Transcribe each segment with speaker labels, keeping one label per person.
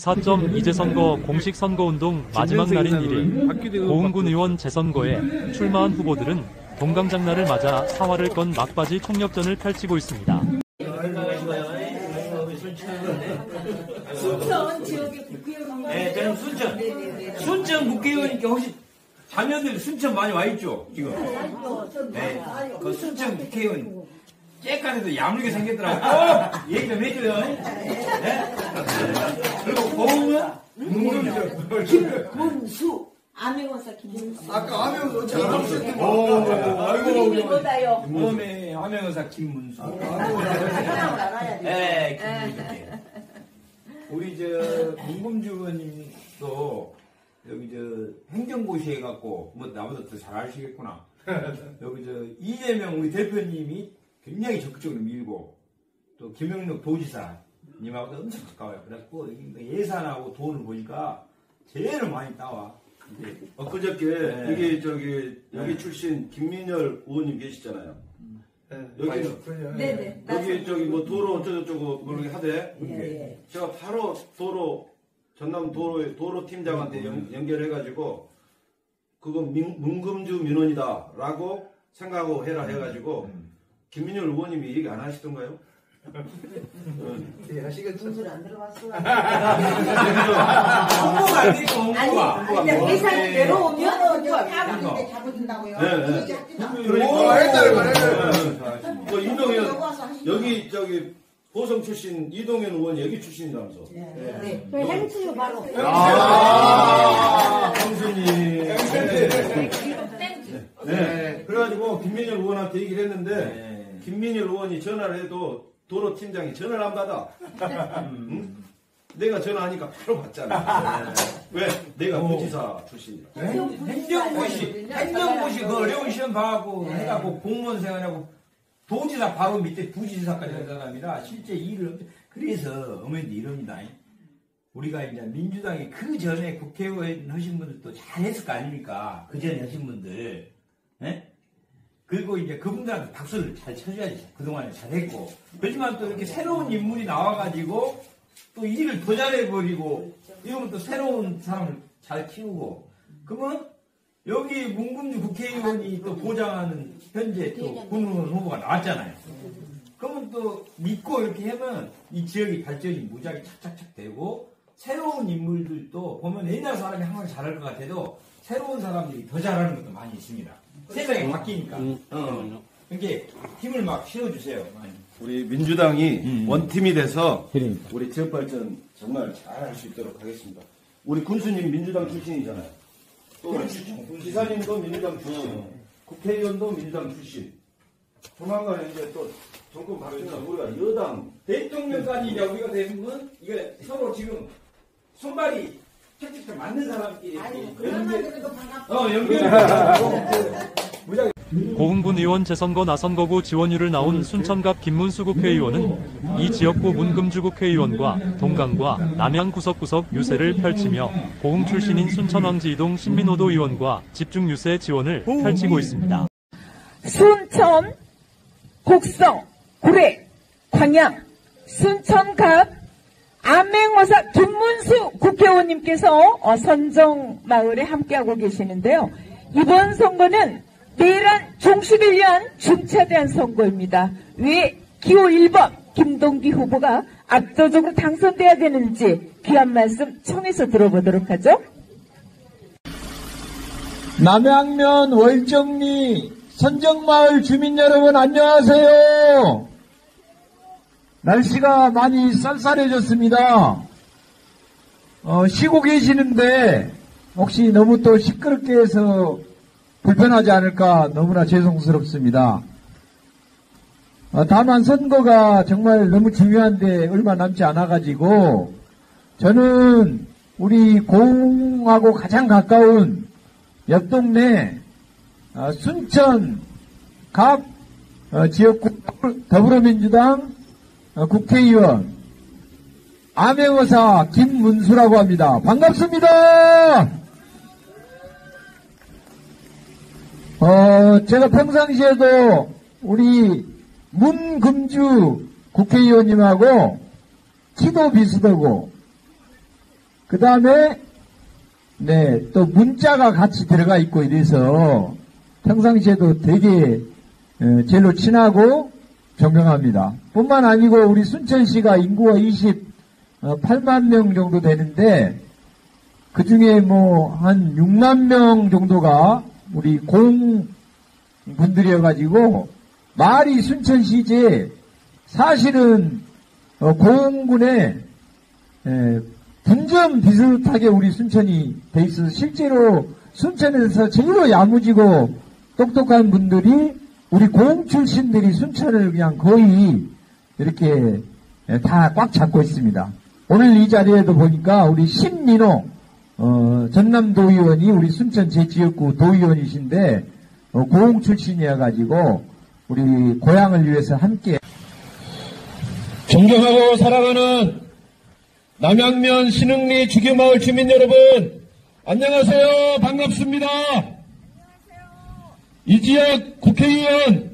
Speaker 1: 4점 이재선거 공식 선거운동 마지막 날인 1일 고흥군 의원 재선거에 출마한 후보들은 동강장날을 맞아 사활을 건 막바지 총력전을 펼치고 있습니다.
Speaker 2: 순천 지역의 국회의원.
Speaker 3: 네, 저는 순천. 순천 국회의원님께 혹시 자녀들 순천 많이 와 있죠, 지금? 네, 그 순천 국회의원 쬐깐해도 야물게 생겼더라고요. 얘기 좀 해줘요. 네? 그리고 고흥은
Speaker 2: 김문수. 암행어사 김문수.
Speaker 4: 아까 암행어사 잘 나오셨는데.
Speaker 2: 이름이 뭐다요?
Speaker 3: 몸에 암행어사 김문수.
Speaker 2: 사람을 알아야 돼.
Speaker 3: 네, 김문수. 우리 문금주 의원님도 여기 행정고시 해갖고 뭐 나보다 더 잘 아시겠구나. 여기 이재명 우리 대표님이 굉장히 적극적으로 밀고 또 김영록 도지사님하고도 엄청 가까워요. 그래갖고 예산하고 돈을 보니까 제일 많이 따와.
Speaker 5: 엊그저께
Speaker 3: 네.
Speaker 5: 여기 출신 김민열 의원님 계시잖아요. 여기는
Speaker 2: 네네.
Speaker 5: 여기 뭐 도로 어쩌고저쩌고 모르게 하대.
Speaker 2: 예.
Speaker 5: 제가 바로 전남 도로 팀장한테 연결해가지고 그거 문금주 민원이다라고 생각하고 해라 해가지고 김민열 의원님이 얘기 안 하시던가요?
Speaker 4: 네, 하시겠죠.
Speaker 2: 분수를 안 들어갔어.
Speaker 3: 홍보가 안 되니까 홍보가.
Speaker 2: 아니, 예산이 내려오면 다른데 잡아준다고요.
Speaker 5: 뭐 이동현 여기 보성 출신 이동현 의원이 여기 출신이라면서.
Speaker 2: 네. 행수요 바로.
Speaker 5: 형수님. 네. 그래가지고 김민열 의원한테 얘기를 했는데 김민열 의원이 전화를 해도 도로 팀장이 전화를 안 받아. 응? 내가 전화하니까 바로 받잖아. 왜? 내가 부지사 출신이야.
Speaker 3: 행정고시 그 어려운 시험 봐갖고 해갖고 공무원 생활하고 도지사 바로 밑에 부지사까지 한 사람이라 실제 일을 그래서 어머니도 이럽니다. 우리가 이제 민주당이 그 전에 국회의원 하신 분들도 잘했을 거 아닙니까? 그 전에 하신 분들. 예? 그리고 이제 그분들한테 박수를 잘 쳐줘야지. 그동안에 잘했고. 그렇지만 또 이렇게 새로운 인물이 나와가지고 또 일을 더 잘해버리고 이러면 또 새로운 사람을 잘 키우고. 그러면 여기 문금주 국회의원이 또 보장하는 현재 또 군의원 후보가 나왔잖아요. 그러면 또 믿고 이렇게 하면 이 지역이 발전이 무지하게 착착착 되고 새로운 인물들도 보면 옛날 사람이 항상 잘할 것 같아도 새로운 사람들이 더 잘하는 것도 많이 있습니다. 세상이 바뀌니까. 그러니까 힘을 막 실어주세요. 많이.
Speaker 5: 우리 민주당이 원팀이 돼서
Speaker 3: 그러니까.
Speaker 5: 우리 지역 발전 정말 잘 할 수 있도록 하겠습니다. 우리 군수님 민주당 출신이잖아요. 또 기사님도 민주당 출신, 국회의원도 민주당 출신. 조만간에 이제 또 정권 바뀌면 우리가 여당
Speaker 3: 대통령까지 이제 우리가 되면 이게 서로 지금 손발이 척척 맞는 사람끼리
Speaker 1: 고흥군 의원 재선거 나선거구 지원율을 나온 순천갑 김문수 국회의원은 이 지역구 문금주 국회의원과 동강과 남양 구석구석 유세를 펼치며 고흥 출신인 순천왕지이동 신민호도 의원과 집중 유세 지원을 펼치고 있습니다.
Speaker 6: 순천, 곡성, 구례, 광양, 순천갑, 암행어사 김문수 국회의원님께서 선정마을에 함께하고 계시는데요. 이번 선거는 내란 종식을 위한 중차대한 선거입니다. 왜 기호 1번 김동기 후보가 압도적으로 당선돼야 되는지 귀한 말씀 청해서 들어보도록 하죠.
Speaker 7: 남양면 월정리 선정마을 주민 여러분 안녕하세요. 날씨가 많이 쌀쌀해졌습니다. 쉬고 계시는데 혹시 너무 또 시끄럽게 해서 불편하지 않을까 너무나 죄송스럽습니다. 다만 선거가 정말 너무 중요한데 얼마 남지 않아가지고 저는 우리 고흥하고 가장 가까운 옆 동네 순천 갑 지역구 더불어민주당 국회의원 암행어사 김문수라고 합니다. 반갑습니다. 제가 평상시에도 우리 문금주 국회의원님하고 키도 비슷하고 그 다음에, 네, 또 문자가 같이 들어가 있고 이래서 평상시에도 되게 제일로 친하고 존경합니다. 뿐만 아니고 우리 순천시가 인구가 28만 명 정도 되는데 그 중에 뭐 한 6만 명 정도가 우리 공분들이어가지고 말이 순천시제 사실은 고흥군에 분점 비슷하게 우리 순천이 돼 있어서 실제로 순천에서 제일로 야무지고 똑똑한 분들이 우리 고흥 출신들이 순천을 그냥 거의 이렇게 다 꽉 잡고 있습니다. 오늘 이 자리에도 보니까 우리 신민호 전남도의원이 우리 순천 제 지역구 도의원이신데 고흥 출신이어가지고 우리 고향을 위해서 함께
Speaker 8: 존경하고 사랑하는 남양면 신흥리 주교마을 주민 여러분, 안녕하세요. 반갑습니다. 이 지역 국회의원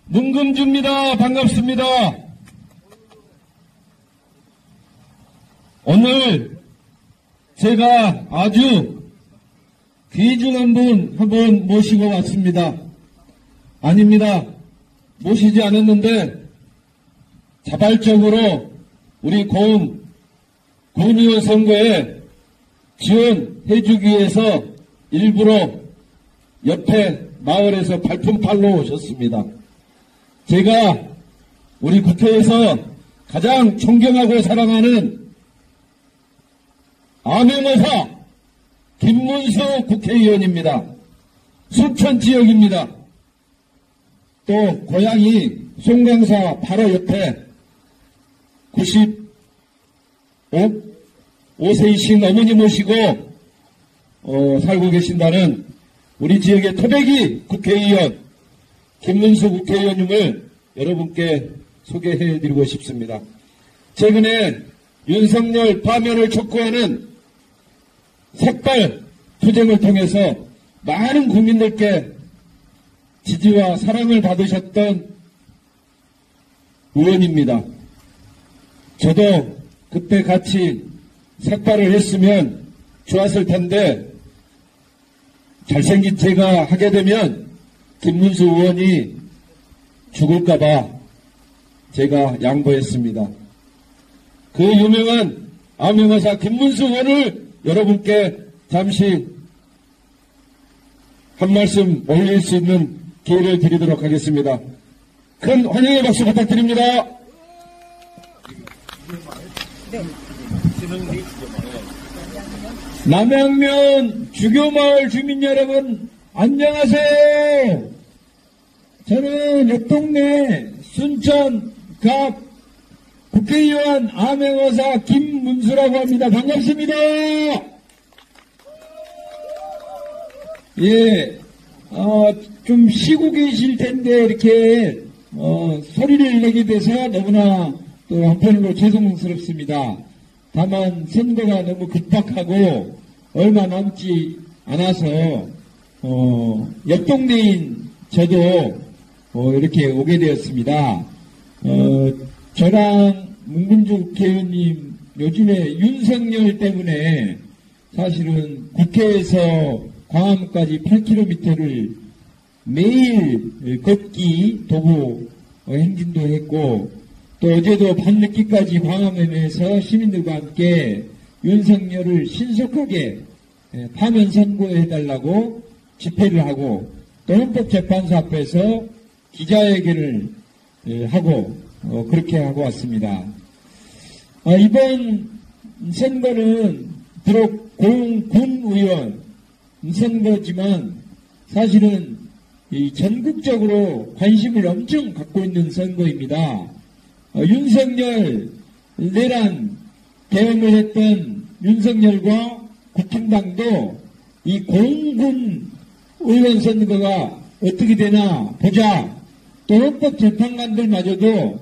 Speaker 8: 문금주입니다. 반갑습니다. 오늘 제가 아주 귀중한 분 한 분 모시고 왔습니다. 아닙니다. 모시지 않았는데 자발적으로 우리 고흥 군의원 선거에 지원해주기 위해서 일부러 옆에 마을에서 발품 팔러 오셨습니다. 제가 우리 국회에서 가장 존경하고 사랑하는 암행어사 김문수 국회의원입니다. 순천 지역입니다. 또 고향이 송강사 바로 옆에 95세이신 어머니 모시고 살고 계신다는 우리 지역의 토백이 국회의원 김문수 국회의원님을 여러분께 소개해드리고 싶습니다. 최근에 윤석열 파면을 촉구하는 색발 투쟁을 통해서 많은 국민들께 지지와 사랑을 받으셨던 의원입니다. 저도 그때 같이 색발을 했으면 좋았을 텐데 잘생긴 제가 하게 되면 김문수 의원이 죽을까봐 제가 양보했습니다. 그 유명한 암행어사 김문수 의원을 여러분께 잠시 한 말씀 올릴 수 있는 기회를 드리도록 하겠습니다. 큰 환영의 박수 부탁드립니다.
Speaker 6: 네.
Speaker 8: 남양면 주교마을 주민 여러분, 안녕하세요. 저는 옆 동네 순천갑 국회의원 암행어사 김문수라고 합니다. 반갑습니다. 예, 좀 쉬고 계실 텐데 이렇게 소리를 내게 돼서 너무나 또 한편으로 죄송스럽습니다. 다만 선거가 너무 급박하고 얼마 남지 않아서 옆 동네인 저도 이렇게 오게 되었습니다. 저랑 문금주 국회의원님 요즘에 윤석열 때문에 사실은 국회에서 광화문까지 8km를 매일 걷기 도보 행진도 했고 또 어제도 밤늦게까지 광화문에서 시민들과 함께 윤석열을 신속하게 파면 선고해달라고 집회를 하고 또 헌법재판소 앞에서 기자회견을 하고 그렇게 하고 왔습니다. 이번 선거는 비록 군의원 선거지만 사실은 전국적으로 관심을 엄청 갖고 있는 선거입니다. 윤석열 내란 계엄을 했던 윤석열과 국힘당도 이 고흥군 의원 선거가 어떻게 되나 보자. 또 헌법재판관들마저도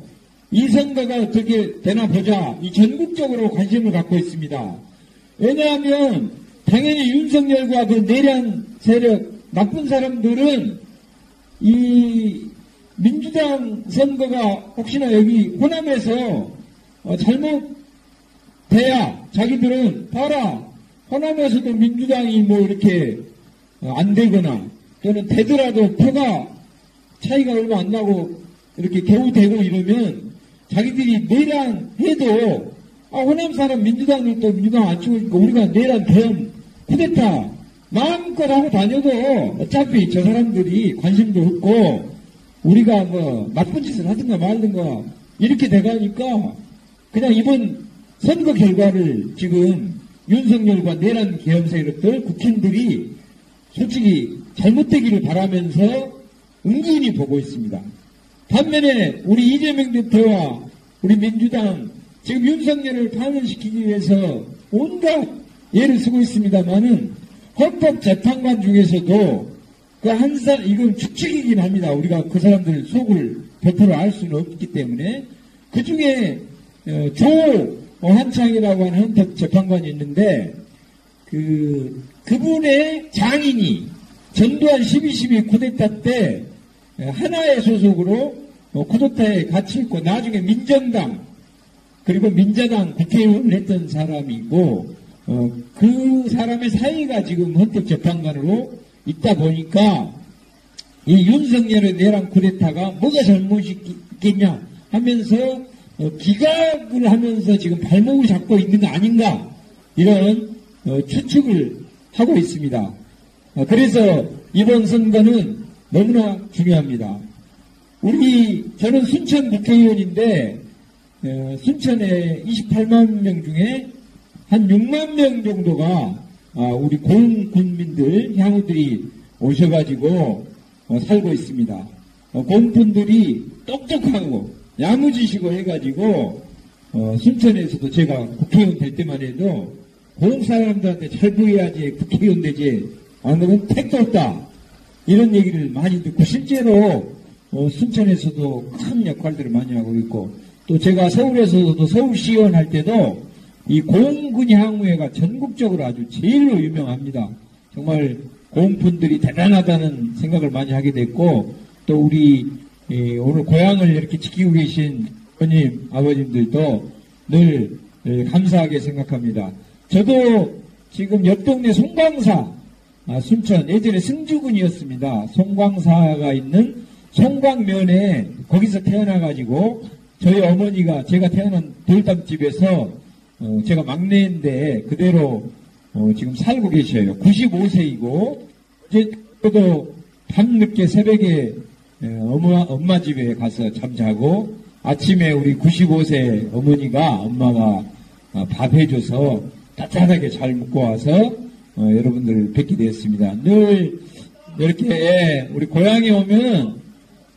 Speaker 8: 이 선거가 어떻게 되나 보자. 이 전국적으로 관심을 갖고 있습니다. 왜냐하면 당연히 윤석열과 그 내란 세력 나쁜 사람들은 이 민주당 선거가 혹시나 여기 호남에서 잘못
Speaker 7: 돼야 자기들은 봐라 호남에서도 민주당이 뭐 이렇게 안 되거나 또는 되더라도 표가 차이가 얼마 안 나고 이렇게 겨우 되고 이러면 자기들이 내란해도 호남 사람 민주당들도 민주당 안 찍으니까 우리가 내란 대응 쿠데타 마음껏 하고 다녀도 어차피 저 사람들이 관심도 없고 우리가 뭐 나쁜 짓을 하든가 말든가 이렇게 돼가니까 그냥 이번 선거 결과를 지금 윤석열과 내란 계엄 세력들 국힘들이 솔직히 잘못되기를 바라면서 은근히 보고 있습니다. 반면에 우리 이재명 대표와 우리 민주당 지금 윤석열을 파면시키기 위해서 온갖 예를 쓰고 있습니다만은 헌법재판관 중에서도 그 한 사람 이건 추측이긴 합니다. 우리가 그 사람들 속을 100% 알 수는 없기 때문에 그 중에 조한창이라고 하는 헌법재판관이 있는데 그분의 장인이 전두환 12.12 쿠데타 때 하나의 소속으로 쿠데타에 같이 있고 나중에 민정당 그리고 민자당 국회의원을 했던 사람이고 그 사람의 사이가 지금 헌법재판관으로 있다 보니까 이 윤석열의 내란 쿠데타가 뭐가 잘못이 있겠냐 하면서 기각을 하면서 지금 발목을 잡고 있는 거 아닌가 이런 추측을 하고 있습니다. 그래서 이번 선거는 너무나 중요합니다. 저는 순천 국회의원인데 순천에 28만 명 중에 한 6만 명 정도가 우리 고흥군민들 향후들이 오셔가지고 살고 있습니다. 고흥분들이 똑똑하고 야무지시고 해가지고 순천에서도 제가 국회의원 될 때만 해도 고흥 사람들한테 잘 보여야지 국회의원 되지 안 그러면 택도 없다 이런 얘기를 많이 듣고 실제로 순천에서도 큰 역할들을 많이 하고 있고 또 제가 서울에서도 서울시의원 할 때도 이 고흥군 향후회가 전국적으로 아주 제일로 유명합니다. 정말 고흥분들이 대단하다는 생각을 많이 하게 됐고 또 우리 오늘 고향을 이렇게 지키고 계신 어머님, 아버님들도 늘 감사하게 생각합니다. 저도 지금 옆 동네 송광사, 순천 예전에 승주군이었습니다. 송광사가 있는 송광면에 거기서 태어나가지고 저희 어머니가 제가 태어난 돌담집에서 제가 막내인데 그대로 지금 살고 계셔요. 95세이고 저도 밤늦게 새벽에 엄마 집에 가서 잠자고 아침에 우리 95세 어머니가 엄마가 밥 해줘서 따뜻하게 잘 먹고 와서 여러분들 뵙게 되었습니다. 늘 이렇게 우리 고향에 오면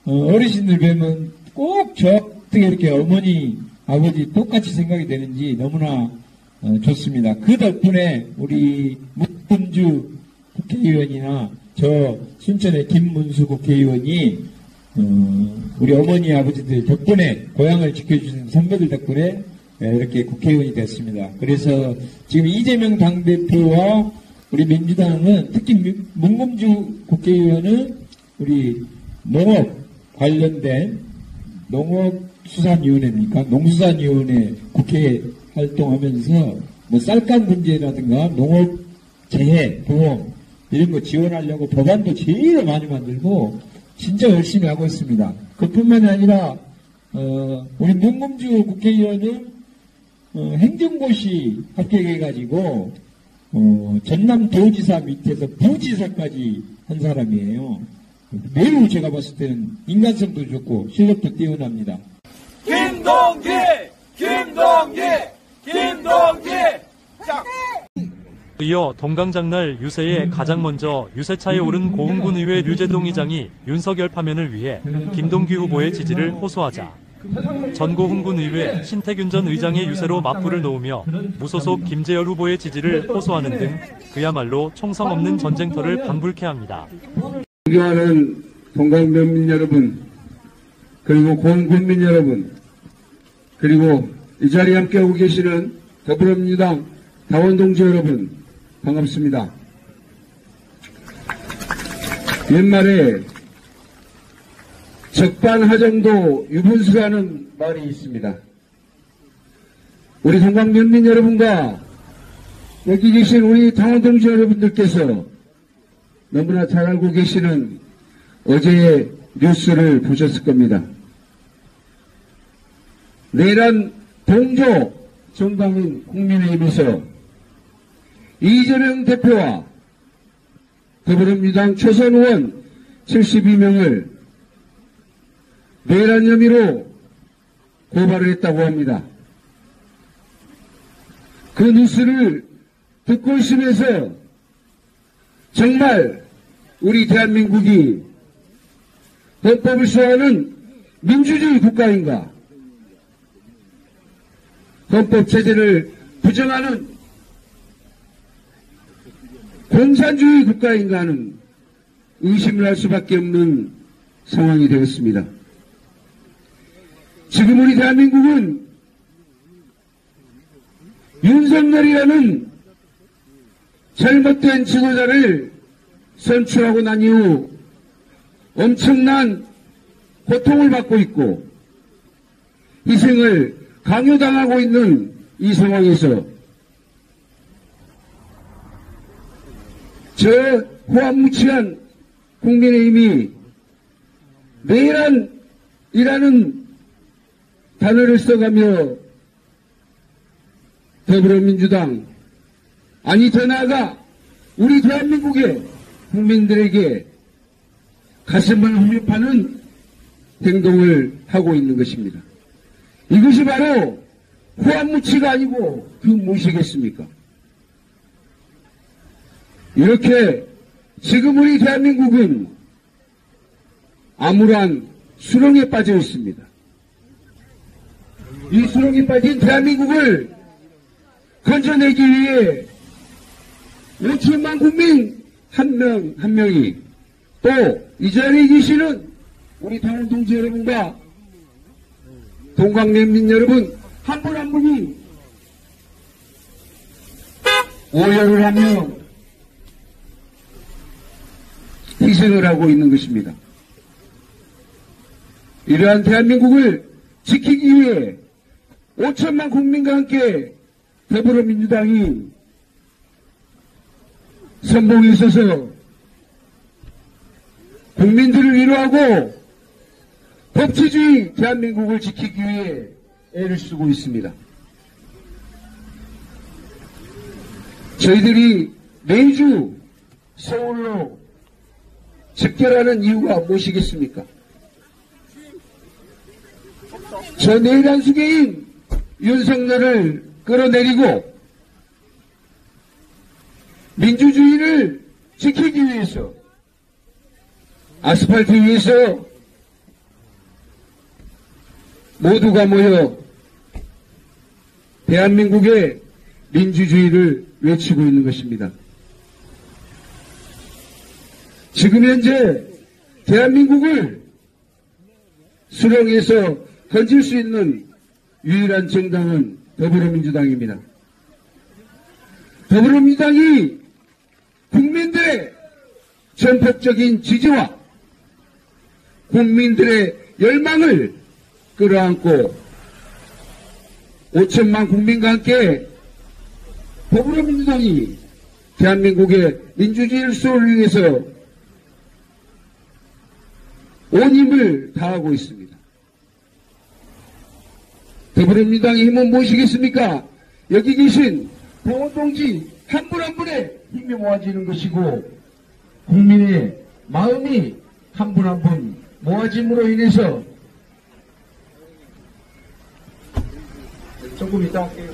Speaker 7: 어르신들 뵈면 꼭 저 어떻게 이렇게 어머니 아버지 똑같이 생각이 되는지 너무나 좋습니다. 그 덕분에 우리 문금주 국회의원이나 저 순천의 김문수 국회의원이 우리 어머니 아버지들 덕분에 고향을 지켜주신 선배들 덕분에 이렇게 국회의원이 됐습니다. 그래서 지금 이재명 당대표와 우리 민주당은 특히 문금주 국회의원은 우리 농업 관련된 농업수산위원회입니까? 농수산위원회 국회 활동하면서 뭐 쌀값 문제라든가 농업재해, 보험 이런 거 지원하려고 법안도 제일 많이 만들고 진짜 열심히 하고 있습니다. 그뿐만이 아니라 우리 문금주 국회의원은 행정고시 합격해가지고 전남도지사 밑에서 부지사까지 한 사람이에요. 매우 제가 봤을 때는 인간성도 좋고 실력도 뛰어납니다.
Speaker 3: 김동기! 자.
Speaker 1: 이어 동강장날 유세에 가장 먼저 유세차에 오른 고흥군의회 류재동 의장이 윤석열 파면을 위해 김동기 후보의 지지를 호소하자 전고흥군의회 신태균 전 의장의 유세로 맞불을 놓으며 무소속 김재열 후보의 지지를 호소하는 등 그야말로 총성 없는 전쟁터를 방불케 합니다.
Speaker 8: 존경하는 동강면민 여러분, 그리고 고흥군민 여러분, 그리고 이 자리에 함께하고 계시는 더불어민주당 당원동지 여러분, 반갑습니다. 옛말에 적반하장도 유분수라는 말이 있습니다. 우리 동광면민 여러분과 여기 계신 우리 당원 동지 여러분들께서 너무나 잘 알고 계시는 어제의 뉴스를 보셨을 겁니다. 내란 동조 정당인 국민의힘에서 이재명 대표와 더불어민주당 초선 의원 72명을 내란 혐의로 고발을 했다고 합니다. 그 뉴스를 듣고 있으면서 정말 우리 대한민국이 헌법을 수호하는 민주주의 국가인가, 헌법체제를 부정하는 공산주의 국가인가 하는 의심을 할 수밖에 없는 상황이 되었습니다. 지금 우리 대한민국은 윤석열이라는 잘못된 지도자를 선출하고 난 이후 엄청난 고통을 받고 있고 희생을 강요당하고 있는 이 상황에서 저 호암무치한 국민의힘이 내란이라는 단어를 써가며 더불어민주당, 아니 더 나아가 우리 대한민국의 국민들에게 가슴을 훈육하는 행동을 하고 있는 것입니다. 이것이 바로 호암무치가 아니고 그 무엇이겠습니까? 이렇게 지금 우리 대한민국은 암울한 수렁에 빠져 있습니다. 이 수렁에 빠진 대한민국을 건져내기 위해 5천만 국민 한 명 한 명이 또 이 자리에 계시는 우리 당원 동지 여러분과 동광면민 여러분 한 분 한 분이 오열을 하며 희생을 하고 있는 것입니다. 이러한 대한민국을 지키기 위해 5천만 국민과 함께 더불어민주당이 선봉에 서서 국민들을 위로하고 법치주의 대한민국을 지키기 위해 애를 쓰고 있습니다. 저희들이 매주 서울로 집결하는 이유가 무엇이겠습니까? 저 내란 수괴인 윤석열을 끌어내리고 민주주의를 지키기 위해서 아스팔트 위에서 모두가 모여 대한민국의 민주주의를 외치고 있는 것입니다. 지금 현재 대한민국을 수렁에서 건질 수 있는 유일한 정당은 더불어민주당입니다. 더불어민주당이 국민들의 전폭적인 지지와 국민들의 열망을 끌어안고 5천만 국민과 함께 더불어민주당이 대한민국의 민주주의를 수호를 위해서 온 힘을 다하고 있습니다. 더불어민주당의 힘은 무엇이겠습니까? 여기 계신 당원동지 한 분 한 분의 힘이 모아지는 것이고 국민의 마음이 한 분 한 분 모아짐으로 인해서 조금 이따 할게요.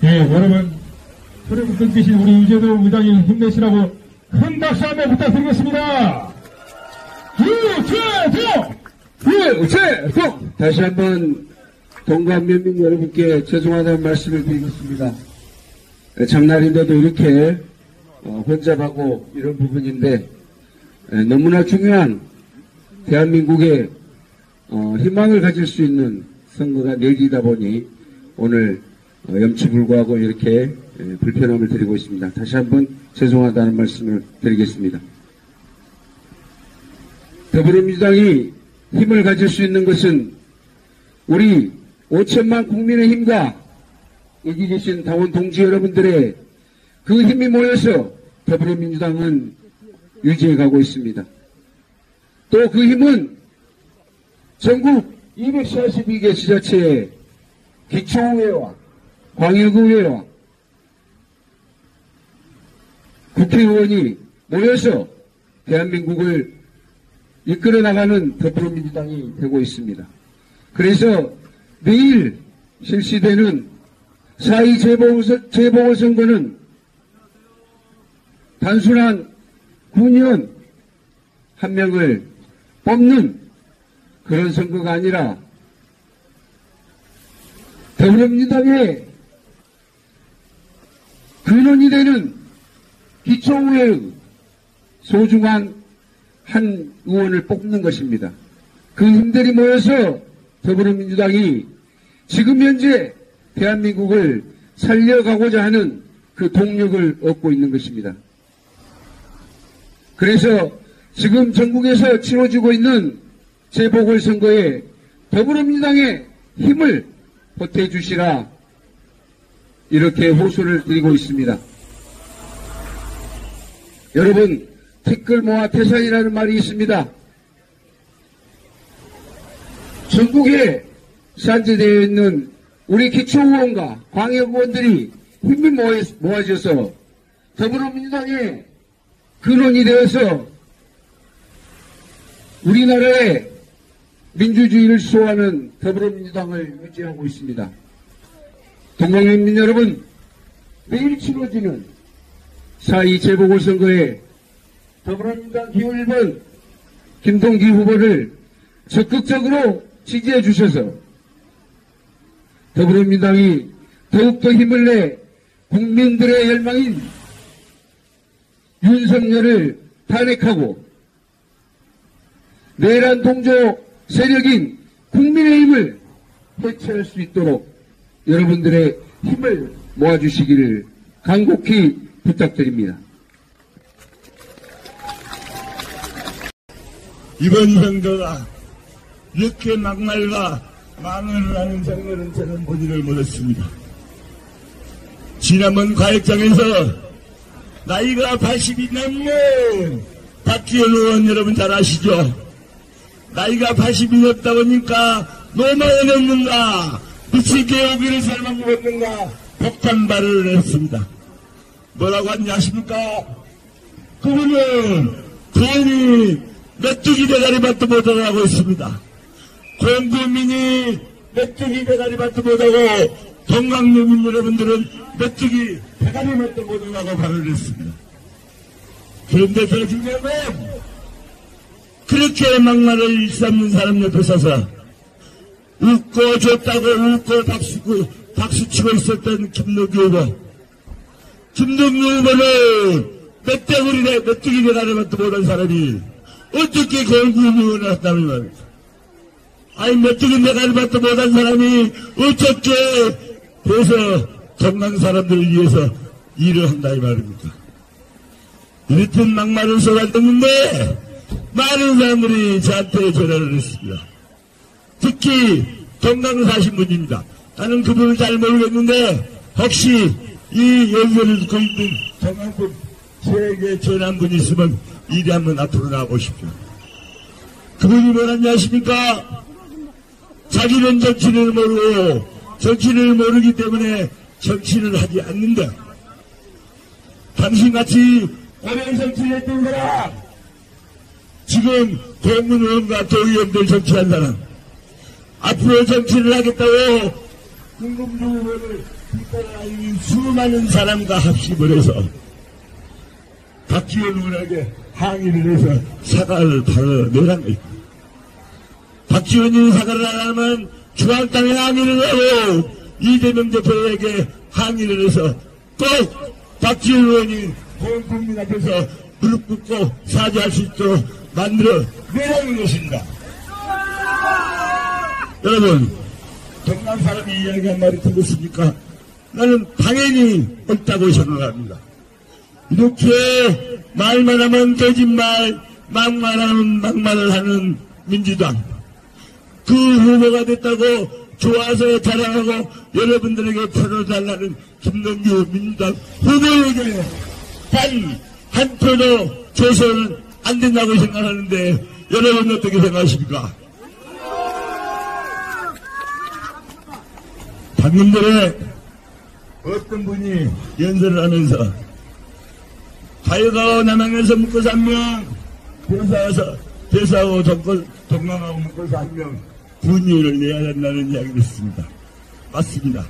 Speaker 9: 네, 여러분, 소리를 끊기신 우리 유재도 의장님 힘내시라고 큰 박수 한번 부탁드리겠습니다.
Speaker 8: 유재도! 다시 한번 동광면민 여러분께 죄송하다는 말씀을 드리겠습니다. 장날인데도 이렇게 혼잡하고 이런 부분인데 너무나 중요한 대한민국의 희망을 가질 수 있는 선거가 내리다 보니 오늘 염치불구하고 이렇게 불편함을 드리고 있습니다. 다시 한번 죄송하다는 말씀을 드리겠습니다. 더불어민주당이 힘을 가질 수 있는 것은 우리 5천만 국민의 힘과 여기 계신 당원 동지 여러분들의 그 힘이 모여서 더불어민주당은 유지해 가고 있습니다. 또 그 힘은 전국 242개 지자체의 기초의회와 광역의회와 국회의원이 모여서 대한민국을 이끌어 나가는 더불어민주당이 되고 있습니다. 그래서 내일 실시되는 4.2 재보궐선거는 단순한 군의원 한 명을 뽑는 그런 선거가 아니라 더불어민주당의 근원이 되는 기초의회의 소중한 한 의원을 뽑는 것입니다. 그 힘들이 모여서 더불어민주당이 지금 현재 대한민국을 살려가고자 하는 그 동력을 얻고 있는 것입니다. 그래서 지금 전국에서 치러지고 있는 재보궐선거에 더불어민주당의 힘을 보태주시라 이렇게 호소를 드리고 있습니다. 여러분, 티끌 모아 태산이라는 말이 있습니다. 전국에 산재되어 있는 우리 기초의원과 광역의원들이 힘이 모아져서 더불어민주당의 근원이 되어서 우리나라의 민주주의를 수호하는 더불어민주당을 유지하고 있습니다. 동방민민 여러분, 내일 치러지는 4.2 재보궐선거에 더불어민주당 기호 1번 김동기 후보를 적극적으로 지지해 주셔서 더불어민주당이 더욱더 힘을 내 국민들의 열망인 윤석열을 탄핵하고 내란 동조 세력인 국민의힘을 해체할 수 있도록 여러분들의 힘을 모아주시기를 간곡히 부탁드립니다.
Speaker 10: 이번 선거가 이렇게 막말과 망언을 하는 선거는 저는 보지를 못했습니다. 지난번 과역장에서 나이가 80이 넘는 박지원 의원 여러분 잘 아시죠? 나이가 80이 넘다 보니까 노마에 넣는가 미치게 오기를 설마 먹었는가 폭탄 발언을 했습니다. 뭐라고 하는지 아십니까? 그분은 괜히 메뚜기 대가리밭도 못하고 있습니다. 공국민이 메뚜기 대가리밭도 못하고 동강민민 여러분들은 메뚜기 대가리밭도 못하고 발언을 했습니다. 그런데 더 중요한 건 그렇게 막말을 일삼는 사람 옆에 서서 웃고 줬다고 웃고 박수치고 있었던 김동기 후보. 김동기 후보는 메뚜기 대가리밭도 못한 사람이 어떻게 공국민을 했다는 말입니다. 아니 메뚜기 대가리밭도 못한 사람이 어떻게 그래서 건강 사람들을 위해서 일을 한다 이 말입니까? 이렇듯 막말을 쏟아졌는데 많은 사람들이 저한테 전화를 했습니다. 특히 동강 사신 분입니다. 나는 그분을 잘 모르겠는데 혹시 이 연설을 듣고 있는 동강분 세계 전한 분이 있으면 이리 한번 앞으로 나와보십시오. 그분이 뭐라는지 아십니까? 자기는 정치를 모르고 정치를 모르기 때문에 정치를 하지 않는다. 당신같이 오랜 정치를 했던 사람, 지금 공무원과 도의원들 정치한 사람, 앞으로 정치를 하겠다고 궁금주의를 뒷따라다니는 수많은 사람과 합심을 해서 박지원 의원에게 항의를 해서 사과를 받아내란 거예요. 박지원이 사과를 안 하면 중앙당에 항의를 하고 이재명 대표에게 항의를 해서 꼭 박지원 의원이 온 국민 앞에서 무릎 꿇고 사죄할 수 있도록 만들어 내라는 것입니다. 여러분, 동남 사람이 이야기한 말이 들었으니까 나는 당연히 옳다고 생각합니다. 이렇게 말만 하면 거짓말, 막말 하면 막말을 하는 민주당. 그 후보가 됐다고 좋아서 자랑하고 여러분들에게 풀어달라는 김동규 민주당 후보에게 단 한 표도 줘서는 안 된다고 생각하는데 여러분 어떻게 생각하십니까? 방금 전에 어떤 분이 연설을 하면서 자유가 남양에서 묶어서 한 명, 대사하고 동강하고 묶어서 한 명 분유를 내야 된다는 이야기를 했습니다. 맞습니다.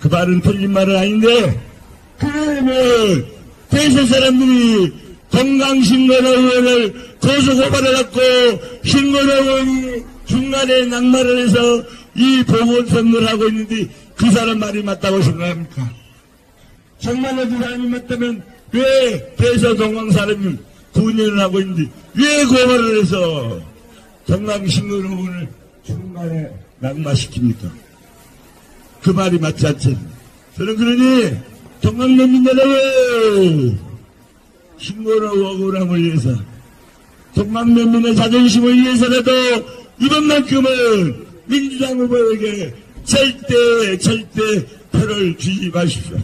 Speaker 10: 그 말은 틀린 말은 아닌데 그러면 대세 사람들이 동강 신건호 의원을 고소고발해갖고 신건호 의원이 중간에 낙마를 해서 이 보궐선거를 하고 있는데 그 사람 말이 맞다고 생각합니까? 정말로 그 사람이 맞다면 왜 대서 동강 사람이 9년을 하고 있는데 왜 고발을 해서 동강 신건호 의원을 중간에 낙마시킵니까? 그 말이 맞지 않죠. 저는 그러니 동강면민 여러분 신건호 억울함을 위해서 동강면민의 자존심을 위해서라도 이번만큼은 민주당 후보에게 절대 표를 주지 마십시오.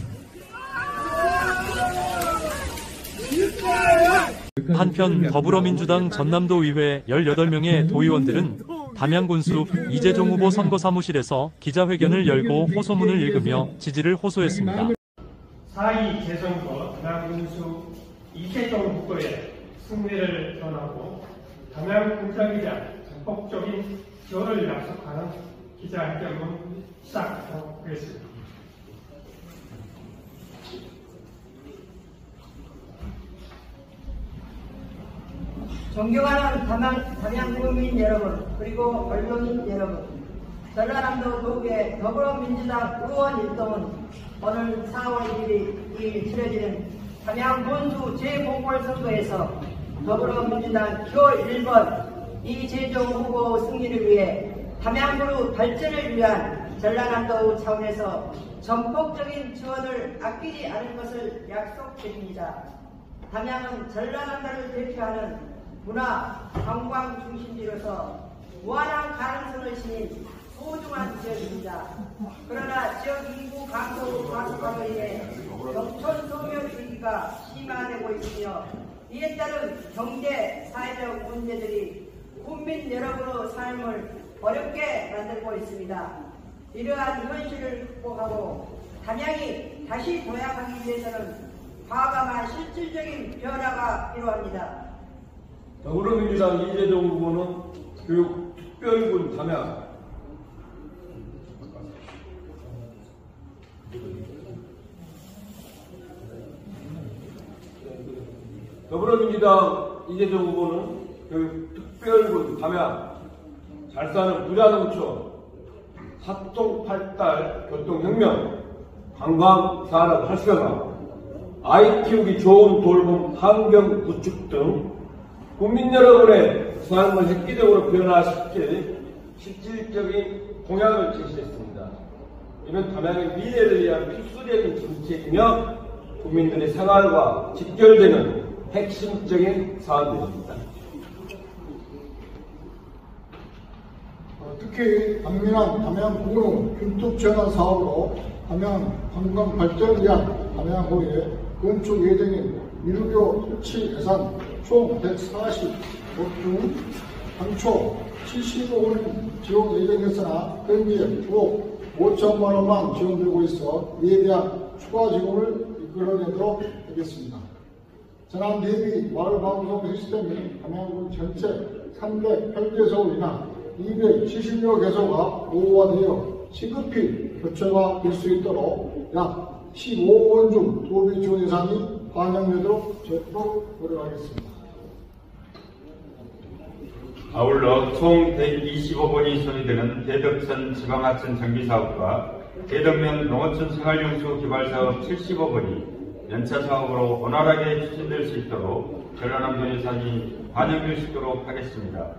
Speaker 1: 한편 더불어민주당 전남도 의회 18명의 도의원들은 담양군수 이재종 후보 선거사무실에서 기자회견을 열고 호소문을 읽으며 지지를 호소했습니다.
Speaker 9: 4.2 재선거 담양군수 이재종 후보의 승리를 전하고 담양군장에 대한 전폭적인 지원을 약속하는 기자회견을 시작하도록 하겠습니다.
Speaker 2: 존경하는 담양 국민 여러분, 그리고 언론인 여러분, 전라남도 도구의 더불어민주당 의원 일동은 오늘 4월 1일 치러지는 담양군수 재보궐선거에서 더불어민주당 표 1번 이재종 후보 승리를 위해 담양구의 발전을 위한 전라남도 차원에서 전폭적인 지원을 아끼지 않을 것을 약속드립니다. 담양은 전라남도를 대표하는 문화, 관광 중심지로서 무한한 가능성을 지닌 소중한 지역입니다. 그러나 지역 인구 감소 과속화로 인해 농촌 소멸 위기가 심화되고 있으며 이에 따른 경제, 사회적 문제들이 국민 여러분의 삶을 어렵게 만들고 있습니다. 이러한 현실을 극복하고 담양이 다시 도약하기 위해서는 과감한 실질적인 변화가 필요합니다.
Speaker 11: 더불어민주당 이재종 후보는 교육특별군 담양 더불어민주당 이재종 후보는 교육특별군 담양 잘 사는 부자농촌 사통팔달 교통혁명 관광산업 활성화 아이 키우기 좋은 돌봄 환경 구축 등 국민 여러분의 삶을 획기적으로 변화시킬 실질적인 공약을 제시했습니다. 이는 담양의 미래를 위한 필수적인 정책이며 국민들의 생활과 직결되는 핵심적인 사안들입니다.
Speaker 12: 특히 강민한 담양군의 균뚝 전환 사업으로 담양 관광 발전을 위한 담양호의 건축 예정인 미루교 설치 예산 총 140억 중 당초 70억 원 지원 예정했으나 현재 9억 5천만 원만 지원되고 있어 이에 대한 추가 지원을 이끌어내도록 하겠습니다. 전남 대비 마을 방송 시스템이 담양군 전체 308개소이나 270여 개소가 노후화되어 시급히 교체가 될 수 있도록 약 15억 원 중 도배 지원 예산이 반영되도록 적극 노력하겠습니다.
Speaker 13: 아울러 총 120억 원이 손이 대덕선 지방하천 정비사업과 대덕면 농어촌 생활용수 개발사업 70억 원이 연차 사업으로 원활하게 추진될 수 있도록 전라남도 예산이 반영될 수 있도록 하겠습니다.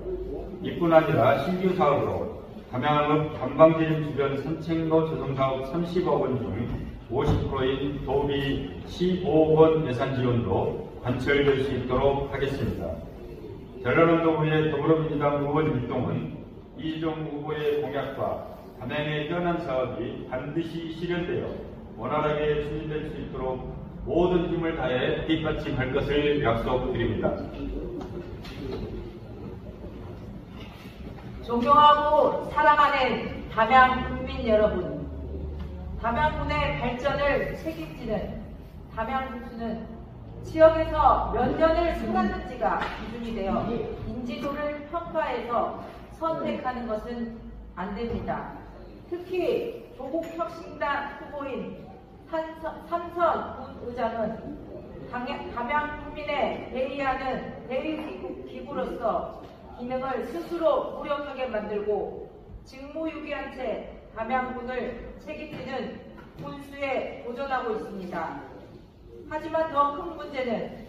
Speaker 13: 이뿐 아니라 신규 사업으로 담양읍 관광지림 주변 산책로 조성사업 30억 원 중 50%인 도비 15억 원 예산 지원도 관철될 수 있도록 하겠습니다. 전라남도구의 더불어민주당 의원 일동은 이재종 후보의 공약과 담양의 현안 사업이 반드시 실현되어 원활하게 추진될 수 있도록 모든 힘을 다해 뒷받침할 것을 약속드립니다.
Speaker 14: 존경하고 사랑하는 담양 국민 여러분, 담양군의 발전을 책임지는 담양군수는 지역에서 몇 년을 살았는지가 기준이 되어 인지도를 평가해서 선택하는 것은 안 됩니다. 특히 조국혁신당 후보인 삼선 군의장은 담양 국민의 대의하는 대의기구로서 기능을 스스로 무력하게 만들고 직무유기한 채 담양군을 책임지는 군수에 도전하고 있습니다. 하지만 더 큰 문제는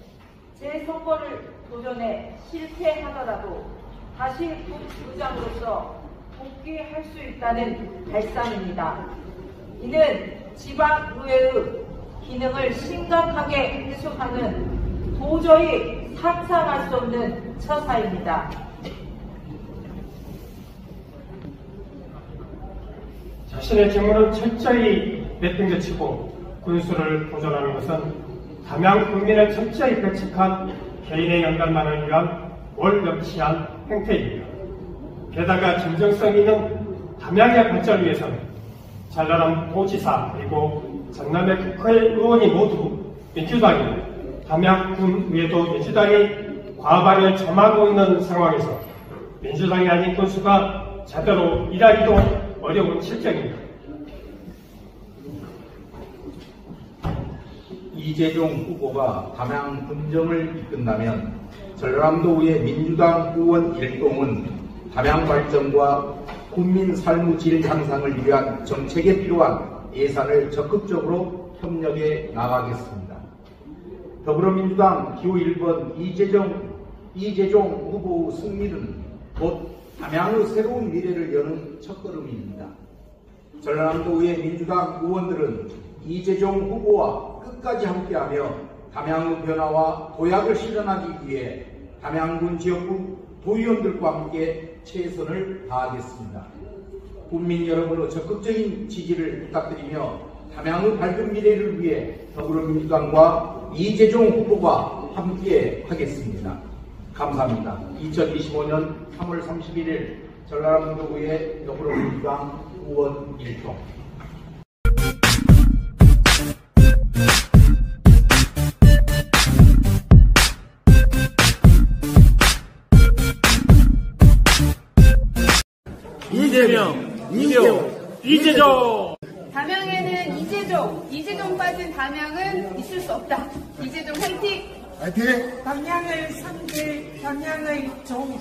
Speaker 14: 재선거를 도전해 실패하더라도 다시 군의장으로서 복귀할 수 있다는 발상입니다. 이는 지방의회의 기능을 심각하게 해소하는 도저히 상상할 수 없는 처사입니다.
Speaker 11: 자신의 직무는 철저히 내팽개치고 군수를 도전하는 것은 담양 국민을 철저히 배척한 개인의 연단만을 위한 월명치한 행태입니다. 게다가 진정성 있는 담양의 발전을 위해서는 전라남 도지사 그리고 전남의 국회의원이 모두 민주당이고 담양군 위에도 민주당이 과반을 점하고 있는 상황에서 민주당이 아닌 군수가 제대로 일하기도 어려운 실정입니다.
Speaker 15: 이재종 후보가 담양 군정을 이끈다면 전라남도의 민주당 의원 일동은 담양 발전과 국민 삶의 질 향상을 위한 정책에 필요한 예산을 적극적으로 협력해 나가겠습니다. 더불어민주당 기호 1번 이재종 후보 승리는 곧 담양의 새로운 미래를 여는 첫걸음입니다. 전라남도의 민주당 의원들은 이재종 후보와 끝까지 함께하며 담양의 변화와 도약을 실현하기 위해 담양군 지역구 도의원들과 함께 최선을 다하겠습니다. 국민 여러분의 적극적인 지지를 부탁드리며 담양의 밝은 미래를 위해 더불어민주당과 이재종 후보가 함께 하겠습니다. 감사합니다. 2025년 3월 31일 전라남도구의 더불어민주당 의원 일동.
Speaker 16: 이재종! 담양에는 이재종 빠진 담양은 있을 수 없다. 이재종 화이팅!
Speaker 12: 화이팅!
Speaker 17: 담양을 섬길 담양의 종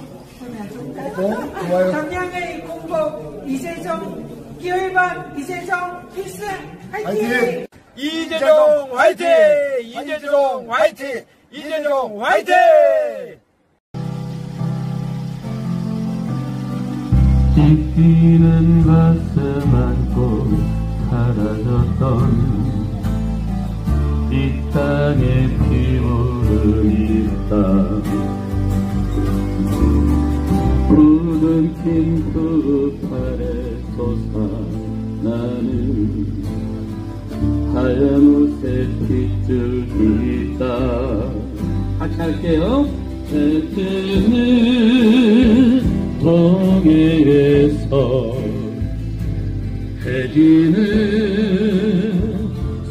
Speaker 12: 좋아요.
Speaker 17: 담양의 공복 이재종 기회반 이재종 필승 화이팅!
Speaker 3: 이재종 화이팅! 이재종 화이팅! 이재종 화이팅!
Speaker 18: 지키는 가슴 안고 사라졌던 이 땅에 피오르니까 푸른 핑크 팔에 솟아나는 하얀 옷에 핏줄이 있다. 같이 할게요. 해지는 동해에서 해지는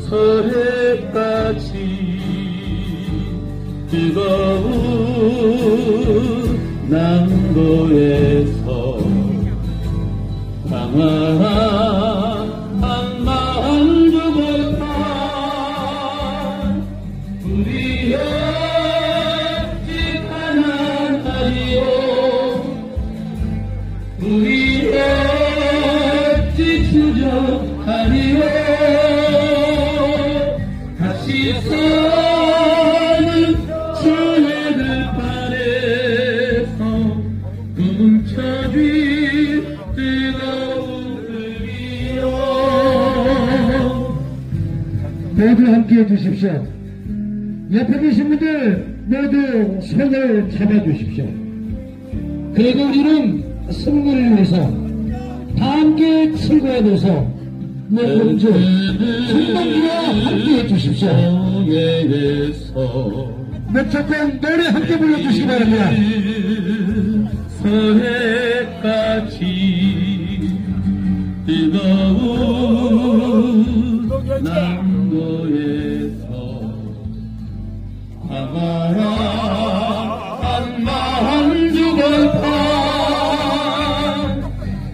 Speaker 18: 서해까지 뜨거운 남도에서 강한 마음 주고파 우리의 집 하나 다리요 우리의 집 수정하리요 다시 사는 수혜들 발에서 뭉쳐질 뜨거운
Speaker 8: 함께해 주십시오. 옆에 계신 분들 모두 손을 잡아주십시오. 그리고 우리는 승리를 위해서 다 함께 출구에 대해서 공주 승방기와 함께해 주십시오. 몇 노래 함께 불러주시기 바랍니다.
Speaker 18: 서해까지 뜨거운 남도에서 아마라 한마음 죽었다.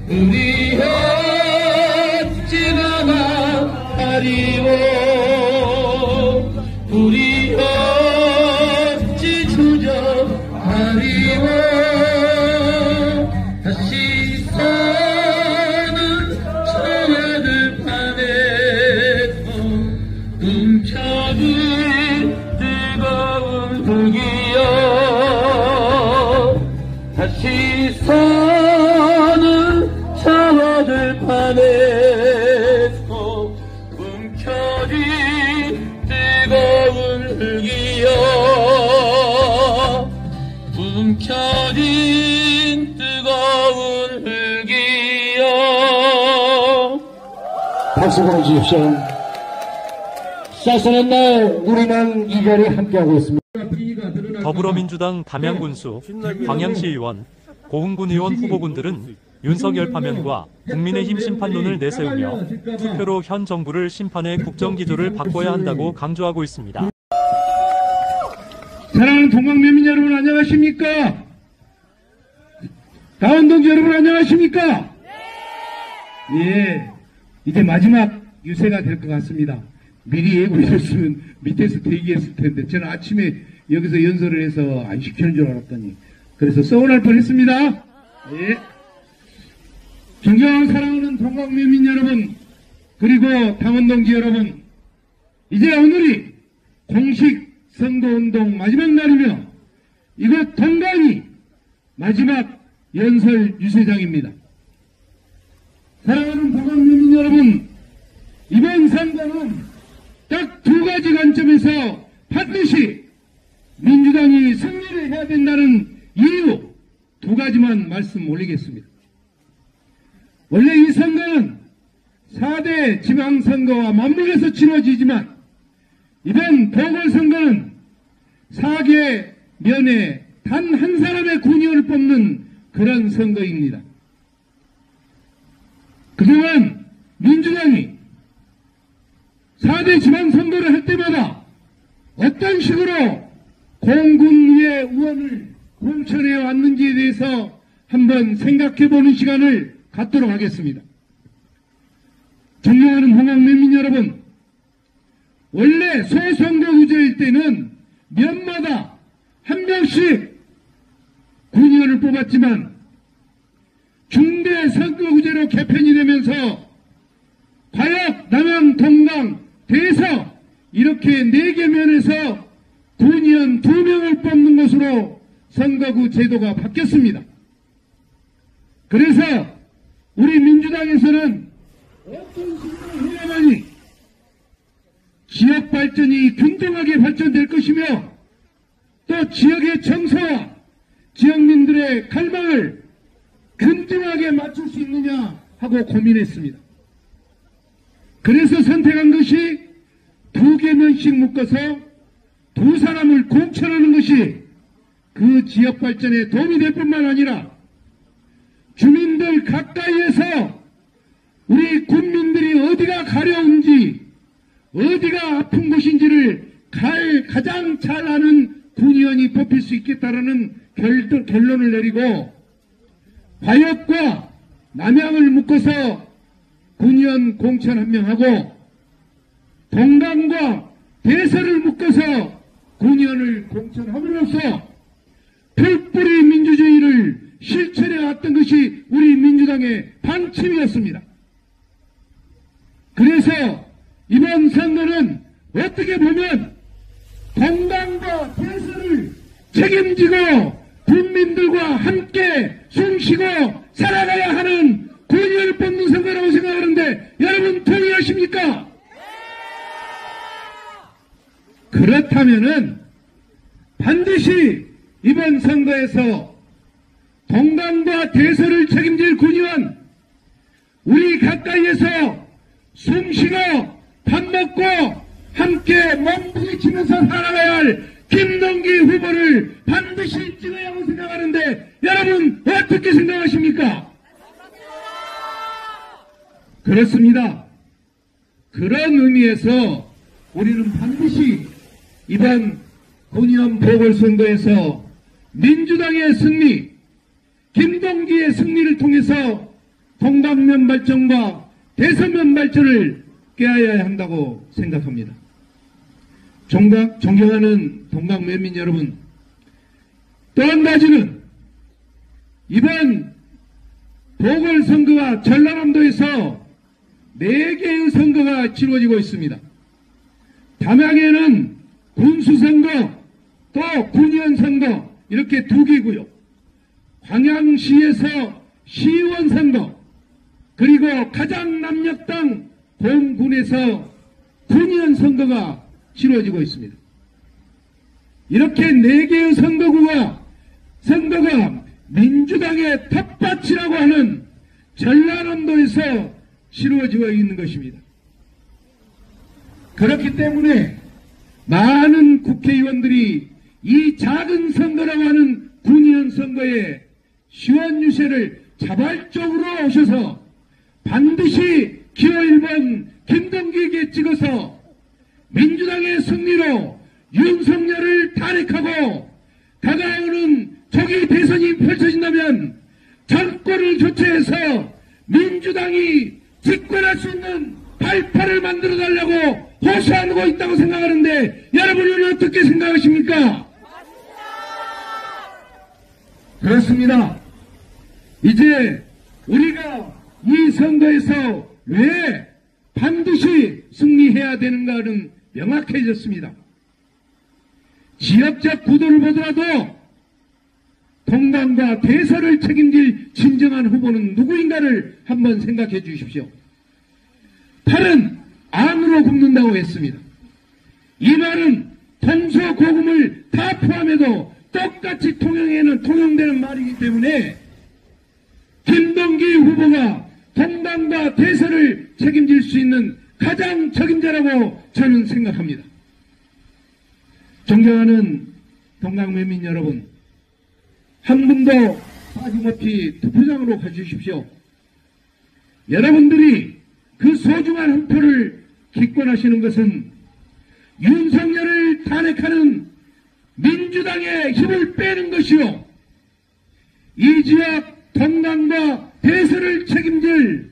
Speaker 18: 우리 어찌나가 가리워 우리 어찌 주저하리워 다시 사는 처녀들 판에서 뭉쳐진 뜨거운 불기여 다시 사는 처녀들 판에서 뭉쳐진 뜨거운 불기여 뭉쳐진 뜨거운 불기여.
Speaker 8: 박수 보내주십시오. 쌀쌀한 날 우리는 이 자리에 함께하고 있습니다.
Speaker 1: 더불어민주당 담양군수, 광양시의원, 고흥군 의원 후보군들은 윤석열 파면과 국민의힘 심판론을 내세우며 투표로 현 정부를 심판해 국정기조를 바꿔야 한다고 강조하고 있습니다.
Speaker 8: 사랑하는 동방매민 여러분 안녕하십니까? 다원동지 여러분 안녕하십니까? 예, 이제 마지막 유세가 될 것 같습니다. 미리 예고해줬으면 밑에서 대기했을 텐데 저는 아침에 여기서 연설을 해서 안 시키는 줄 알았더니 그래서 서운할 뻔했습니다. 예. 존경하는 사랑하는 동방매민 여러분 그리고 당원동지 여러분 이제 오늘이 공식 선거운동 마지막 날이며 이곳 동강이 마지막 연설 유세장입니다. 사랑하는 동방매민 여러분 이번 선거는 딱 두 가지 관점에서 반드시 민주당이 승리를 해야 된다는 이유 두 가지만 말씀 올리겠습니다. 원래 이 선거는 4대 지방선거와 맞물려서 치러지지만 이번 보궐선거는 4개 면에 단 한 사람의 군의원을 뽑는 그런 선거입니다. 그동안 민주당이 4대 지방선거를 할 때마다 어떤 식으로 공군의 의원을 공천해 왔는지에 대해서 한번 생각해보는 시간을 갖도록 하겠습니다. 존경하는 동방매민 여러분, 원래 소선거구제일 때는 면마다 한 명씩 군의원을 뽑았지만 중대선거구제로 개편이 되면서 과역, 남양, 동강, 대서 이렇게 4개 면에서 군의원 2명을 뽑는 것으로 선거구 제도가 바뀌었습니다. 그래서 우리 민주당에서는 어떤 선거를 해야만이 지역 발전이 균등하게 발전될 것이며 또 지역의 정서와 지역민들의 갈망을 균등하게 맞출 수 있느냐 하고 고민했습니다. 그래서 선택한 것이 2개 면씩 묶어서 2사람을 공천하는 것이 그 지역 발전에 도움이 될 뿐만 아니라 주민들 가까이에서 우리 군민들이 어디가 가려운지 어디가 아픈 곳인지를 가장 잘 아는 군의원이 뽑힐 수 있겠다라는 결론을 내리고 과역과 남양을 묶어서 군의원 공천 한 명 하고 동강과 대서를 묶어서 군의원을 공천함으로써 풀뿌리 민주주의를 실천해 왔던 것이 우리 민주당의 방침이었습니다. 그래서 이번 선거는 어떻게 보면 동강과 대서를 책임지고 국민들과 함께 숨쉬고 살아가야 하는 군의원을 뽑는 선거라고 생각하는데 여러분 동의하십니까? 그렇다면은 반드시 이번 선거에서 동강과 대서를 책임질 군의원, 우리 가까이에서 숨쉬고 밥 먹고 함께 몸부딪히면서 살아가야 할 김동기 후보를 반드시 찍어야 하고 생각하는데 여러분 어떻게 생각하십니까? 그렇습니다. 그런 의미에서 우리는 반드시 이번 군의원 보궐선거에서 민주당의 승리, 김동기의 승리를 통해서 동강면 발전과 대서면 발전을 깨어야 한다고 생각합니다. 존경하는 동강면민 여러분, 또 한 가지는 이번 보궐선거가 전라남도에서 4개의 선거가 치러지고 있습니다. 담양에는 군수선거, 또 군의원 선거 이렇게 2개고요. 광양시에서 시의원 선거, 그리고 가장 남녘땅 공군에서 군의원 선거가 치러지고 있습니다. 이렇게 4개의 선거가 민주당의 텃밭이라고 하는 전라남도에서 치러지고 있는 것입니다. 그렇기 때문에 많은 국회의원들이 이 작은 선거라고 하는 군의원 선거에 시원유세를 자발적으로 오셔서 반드시 기호 1번 김동기에게 찍어서 민주당의 승리로 윤석열을 탄핵하고 다가오는 조기 대선이 펼쳐진다면 정권을 교체해서 민주당이 집권할 수 있는 발판을 만들어달라고 호소하고 있다고 생각하는데 여러분은 어떻게 생각하십니까? 그렇습니다. 이제 우리가 이 선거에서 왜 반드시 승리해야 되는가는 명확해졌습니다. 지역적 구도를 보더라도 동강과 대서를 책임질 진정한 후보는 누구인가를 한번 생각해 주십시오. 팔은 안으로 굽는다고 했습니다. 이 말은 동서고금을 다 포함해도 똑같이 통용되는 말이기 때문에 김동기 후보가 동강과 대서를 책임질 수 있는 가장 책임자라고 저는 생각합니다. 존경하는 동강면민 여러분, 한 분도 빠짐없이 투표장으로 가주십시오. 여러분들이 그 소중한 한 표를 기권하시는 것은 윤석열을 탄핵하는 민주당의 힘을 빼는 것이요, 이 지역 동강과 대서를 책임질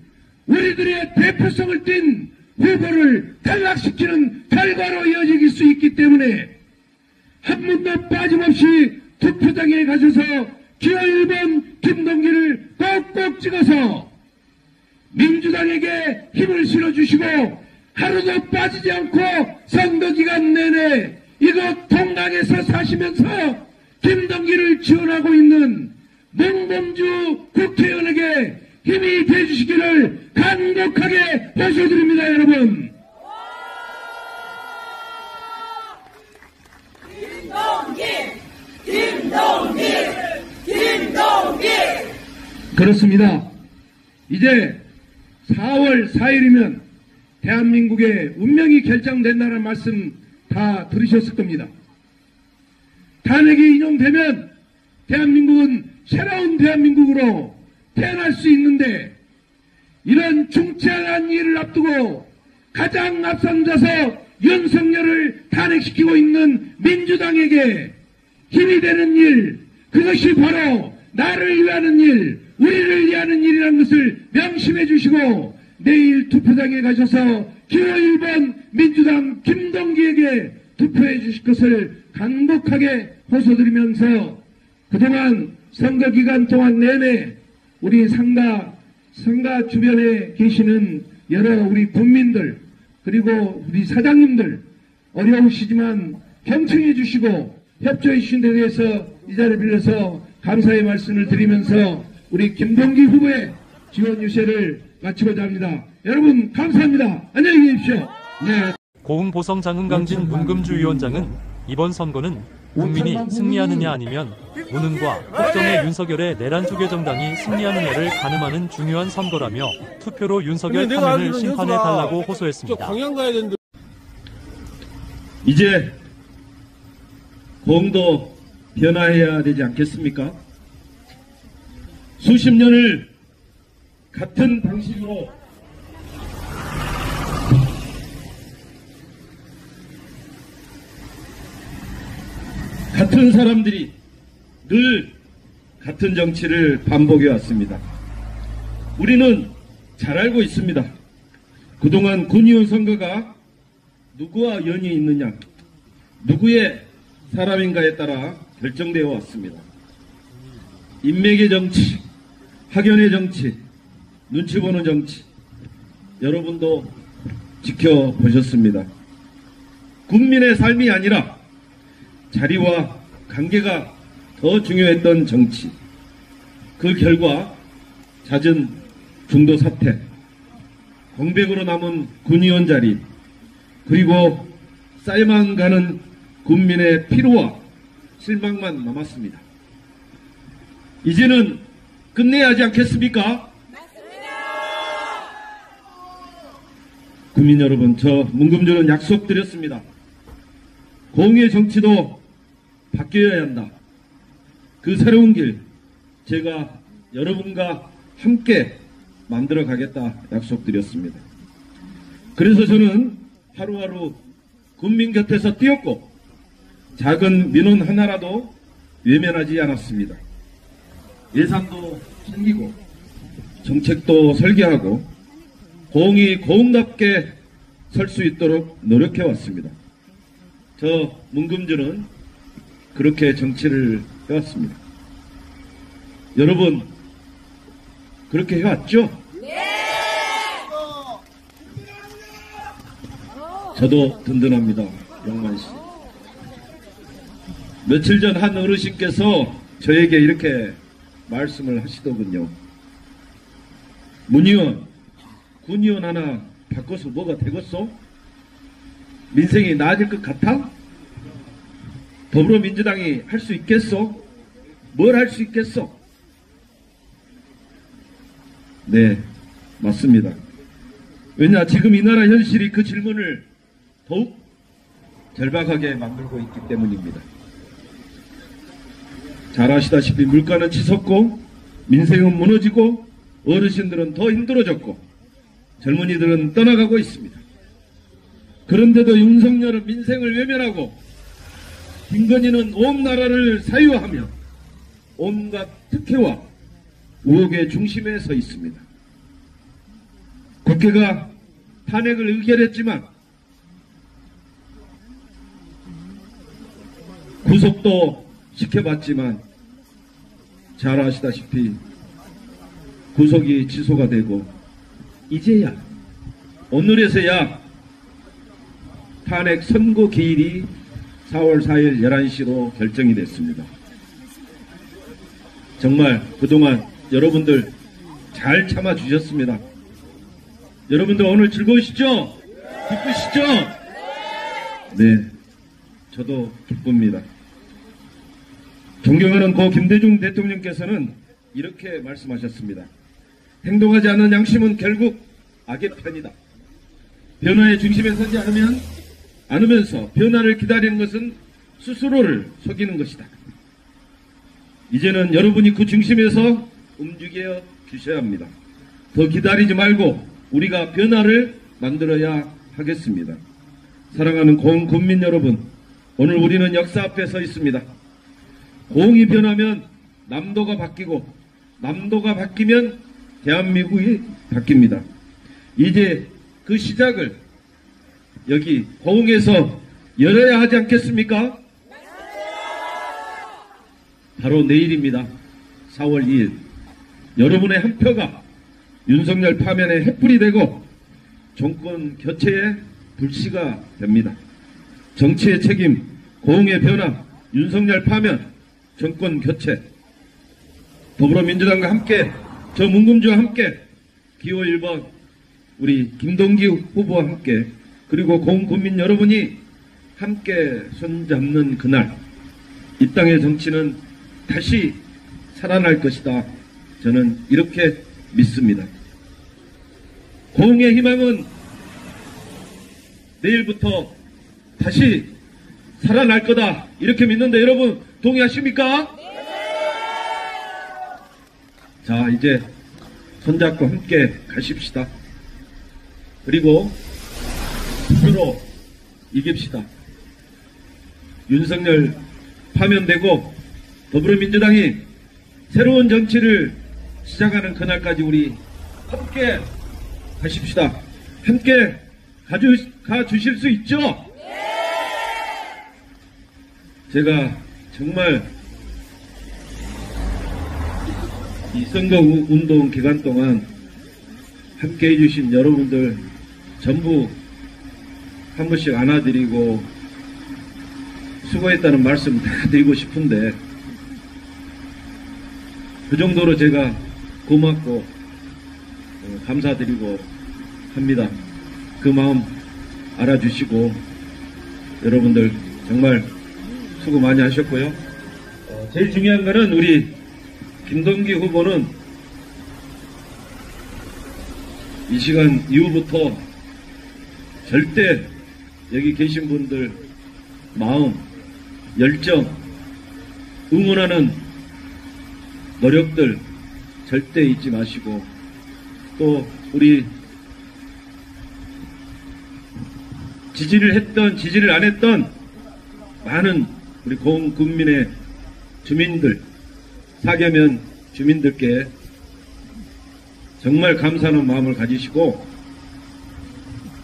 Speaker 8: 우리들의 대표성을 띤 후보를 탈락시키는 결과로 이어질 수 있기 때문에 한 분도 빠짐없이 투표장에 가셔서 기호 1번 김동기를 꼭꼭 찍어서 민주당에게 힘을 실어주시고 하루도 빠지지 않고 선거기간 내내 이곳 동강에서 사시면서 김동기를 지원하고 있는 문범주 국회의원에게 힘이 돼주시기를 간곡하게 호소드립니다. 여러분. 김동기 그렇습니다. 이제 4월 4일이면 대한민국의 운명이 결정된다는 말씀 다 들으셨을 겁니다. 탄핵이 인용되면 대한민국은 새로운 대한민국으로 태어날 수 있는데 이런 중차한 일을 앞두고 가장 앞선자서 윤석열을 탄핵시키고 있는 민주당에게 힘이 되는 일, 그것이 바로 나를 위하는 일, 우리를 위하는 일이라는 것을 명심해 주시고 내일 투표장에 가셔서 기호 1번 민주당 김동기에게 투표해 주실 것을 간곡하게 호소드리면서 그동안 선거기간 동안 내내 우리 상가 주변에 계시는 여러 우리 국민들 그리고 우리 사장님들 어려우시지만 경청해 주시고 협조해 주신 데 대해서 이 자리를 빌려서 감사의 말씀을 드리면서 우리 김동기 후보의 지원 유세를 마치고자 합니다. 여러분 감사합니다. 안녕히 계십시오. 네.
Speaker 1: 고흥 보성 장흥강진 문금주 위원장은 이번 선거는 국민이 승리하느냐 아니면 무능과 폭정의 윤석열의 내란 투개 정당이 승리하느냐를 가늠하는 중요한 선거라며 투표로 윤석열 탄핵을 심판해달라고 호소했습니다.
Speaker 10: 이제 고흥도 변화해야 되지 않겠습니까? 수십 년을 같은 방식으로 같은 사람들이 늘 같은 정치를 반복해 왔습니다. 우리는 잘 알고 있습니다. 그동안 군의원 선거가 누구와 연이 있느냐, 누구의 사람인가에 따라 결정되어 왔습니다. 인맥의 정치, 학연의 정치, 눈치 보는 정치, 여러분도 지켜보셨습니다. 국민의 삶이 아니라 자리와 관계가 더 중요했던 정치, 그 결과 잦은 중도 사퇴, 공백으로 남은 군의원 자리, 그리고 쌓여만 가는 국민의 피로와 실망만 남았습니다. 이제는 끝내야 하지 않겠습니까? 국민 여러분, 저 문금주는 약속드렸습니다. 공의 정치도 바뀌어야 한다. 그 새로운 길 제가 여러분과 함께 만들어 가겠다 약속드렸습니다. 그래서 저는 하루하루 국민 곁에서 뛰었고 작은 민원 하나라도 외면하지 않았습니다. 예산도 챙기고 정책도 설계하고 고흥이 고흥답게 설 수 있도록 노력해왔습니다. 저 문금주는 그렇게 정치를 해왔습니다. 여러분 그렇게 해왔죠? 네! 저도 든든합니다. 영만씨. 며칠 전 한 어르신께서 저에게 이렇게 말씀을 하시더군요. 문의원, 군의원 하나 바꿔서 뭐가 되겠소? 민생이 나아질 것 같아? 더불어민주당이 할 수 있겠소? 뭘 할 수 있겠소? 네, 맞습니다. 왜냐, 지금 이 나라 현실이 그 질문을 더욱 절박하게 만들고 있기 때문입니다. 잘 아시다시피 물가는 치솟고 민생은 무너지고 어르신들은 더 힘들어졌고 젊은이들은 떠나가고 있습니다. 그런데도 윤석열은 민생을 외면하고 김건희는 온 나라를 사유하며 온갖 특혜와 의혹의 중심에 서 있습니다. 국회가 탄핵을 의결했지만 구속도 시켜봤지만 잘 아시다시피 구속이 취소가 되고 이제야 오늘에서야 탄핵 선고 기일이 4월 4일 11시로 결정이 됐습니다. 정말 그동안 여러분들 잘 참아주셨습니다. 여러분들 오늘 즐거우시죠? 기쁘시죠? 네, 저도 기쁩니다. 존경하는 고 김대중 대통령께서는 이렇게 말씀하셨습니다. 행동하지 않는 양심은 결국 악의 편이다. 변화의 중심에 서지 않으면서 변화를 기다리는 것은 스스로를 속이는 것이다. 이제는 여러분이 그 중심에서 움직여 주셔야 합니다. 더 기다리지 말고 우리가 변화를 만들어야 하겠습니다. 사랑하는 고흥 국민 여러분, 오늘 우리는 역사 앞에 서 있습니다. 고흥이 변하면 남도가 바뀌고 남도가 바뀌면 대한민국이 바뀝니다. 이제 그 시작을 여기 고흥에서 열어야 하지 않겠습니까? 바로 내일입니다. 4월 2일. 여러분의 한 표가 윤석열 파면의 횃불이 되고 정권 교체의 불씨가 됩니다. 정치의 책임, 고흥의 변화, 윤석열 파면, 정권 교체. 더불어민주당과 함께, 저 문금주와 함께, 기호 1번 우리 김동기 후보와 함께
Speaker 19: 그리고 국민 여러분이 함께 손잡는 그날 이 땅의 정치는 다시 살아날 것이다. 저는 이렇게 믿습니다. 고흥의 희망은 내일부터 다시 살아날 거다. 이렇게 믿는데 여러분 동의하십니까? 자, 이제 손잡고 함께 가십시다. 그리고 투표로 이깁시다. 윤석열 파면되고 더불어민주당이 새로운 정치를 시작하는 그날까지 우리 함께 가십시다. 함께 가주실 수 있죠? 제가 정말 이 선거운동 기간 동안 함께 해주신 여러분들 전부 한 번씩 안아드리고 수고했다는 말씀 다 드리고 싶은데 그 정도로 제가 고맙고 감사드리고 합니다. 그 마음 알아주시고 여러분들 정말 수고 많이 하셨고요. 제일 중요한 거는 우리 김동기 후보는 이 시간 이후부터 절대 여기 계신 분들 마음, 열정, 응원하는 노력들 절대 잊지 마시고 또 우리 지지를 했던 지지를 안 했던 많은 우리 고흥 군민의 주민들 사계면 주민들께 정말 감사하는 마음을 가지시고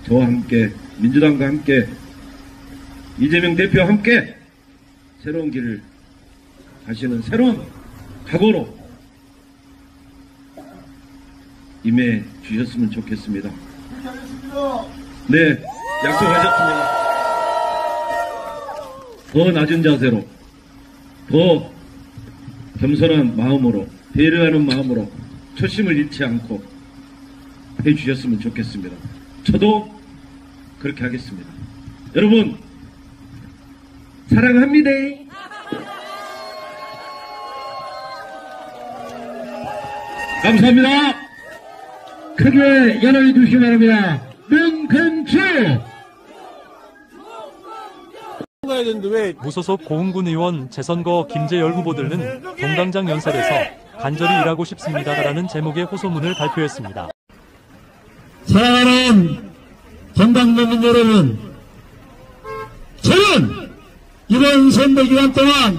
Speaker 19: 저와 함께 민주당과 함께 이재명 대표와 함께 새로운 길을 가시는 새로운 각오로 임해 주셨으면 좋겠습니다. 네, 약속하셨습니다. 더 낮은 자세로, 더 겸손한 마음으로, 배려하는 마음으로 초심을 잃지 않고 해주셨으면 좋겠습니다. 저도 그렇게 하겠습니다. 여러분, 사랑합니다. 감사합니다.
Speaker 9: 크게 연호해 주시기 바랍니다. 문근주!
Speaker 1: 무소속 고흥군 의원 재선거 김재열 후보들은 동당장 연설에서 간절히 일하고 싶습니다라는 제목의 호소문을 발표했습니다.
Speaker 9: 사랑하는 동당민민 여러분, 저는 이번 선거 기간 동안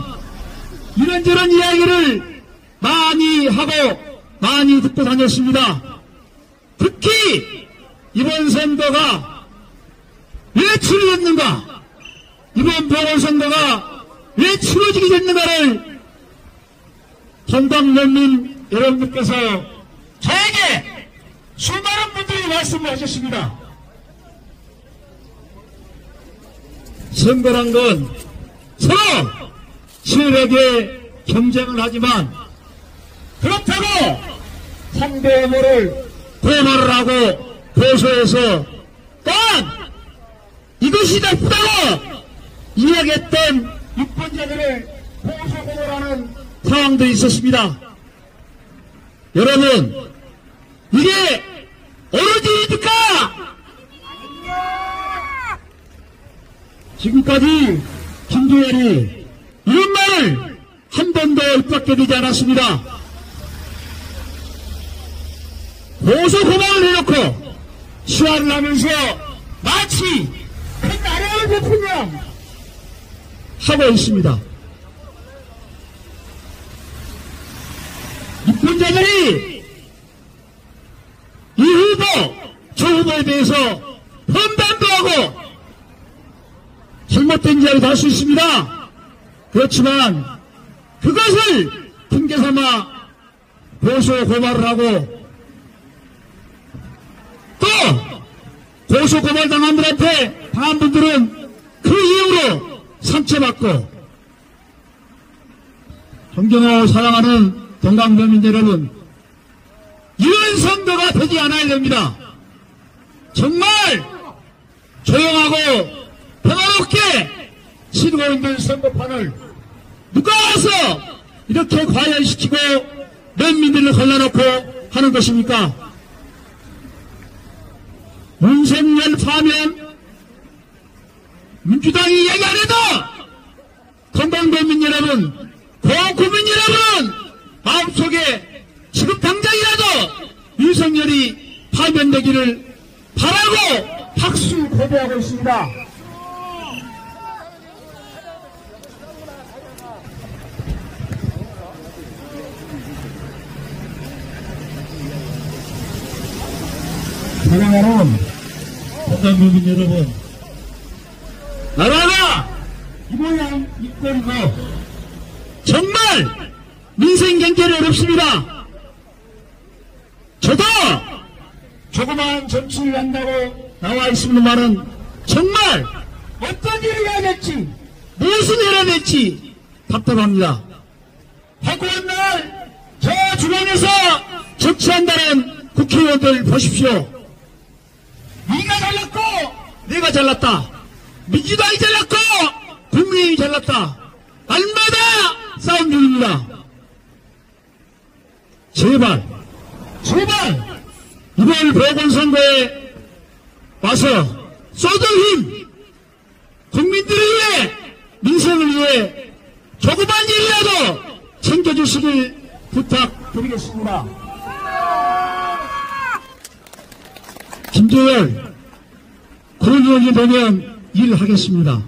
Speaker 9: 이런저런 이야기를 많이 하고 많이 듣고 다녔습니다. 특히 이번 선거가 왜 치러졌는가, 이번 보궐선거가 왜 치러지게 됐는가를 동당민민 여러분들께서 저에게 수많은 분들이 말씀을 하셨습니다. 선거란 건 서로 치열하게 경쟁을 하지만 그렇다고 상대 후보를 고발을 하고 고소해서 또한 이것이 나쁘다고 이야기했던 유권자들을 고소고발하는 상황도 있었습니다. 여러분, 이게 어느 일입니까? 지금까지 김종열이 이런 말을 한 번도 입밖에 되지 않았습니다. 고소고발을 해놓고 수화를 하면서 마치 큰 나라를 베푸며 하고 있습니다. 유권자들이 이 후보, 저 후보에 대해서 판단도 하고 잘못된 이야기도 할 수 있습니다. 그렇지만 그것을 핑계삼아 고소 고발을 하고 또 고소 고발 당한 분들은 그 이후로 상처받고 존경하고 사랑하는 동강변민 여러분, 이런 선거가 되지 않아야 됩니다. 정말
Speaker 10: 조용하고 평화롭게 치르고 있는 선거판을 누가 와서 이렇게 과열시키고 면민들을 걸러놓고 하는 것입니까? 윤석열 파면 민주당이 얘기 안 해도 건강도민 여러분, 고국민 여러분 마음속에 지금 당장이라도 윤석열이 파면되기를 바라고 박수 고대하고 있습니다.
Speaker 9: 사랑하는 건강도민 여러분,
Speaker 10: 나라가 이 모양 이 꼴이고 정말 민생 경제는 어렵습니다. 저도 조그마한 정치를 한다고 나와 있습니다만은 정말 어떤 일을 해야 될지 무슨 일을 해야 될지 답답합니다. 해고한 날 저 주변에서 정치한다는 국회의원들 보십시오. 네가 잘났고 내가 잘났다. 민주당이 잘났고 국민의힘이 잘났다. 날마다 싸움 중입니다. 제발 이번 보궐선거에 와서 쏟은 힘, 국민들을 위해, 민생을 위해 조그만 일이라도 챙겨주시길 부탁드리겠습니다. 김재열 구의원이 되면 일하겠습니다.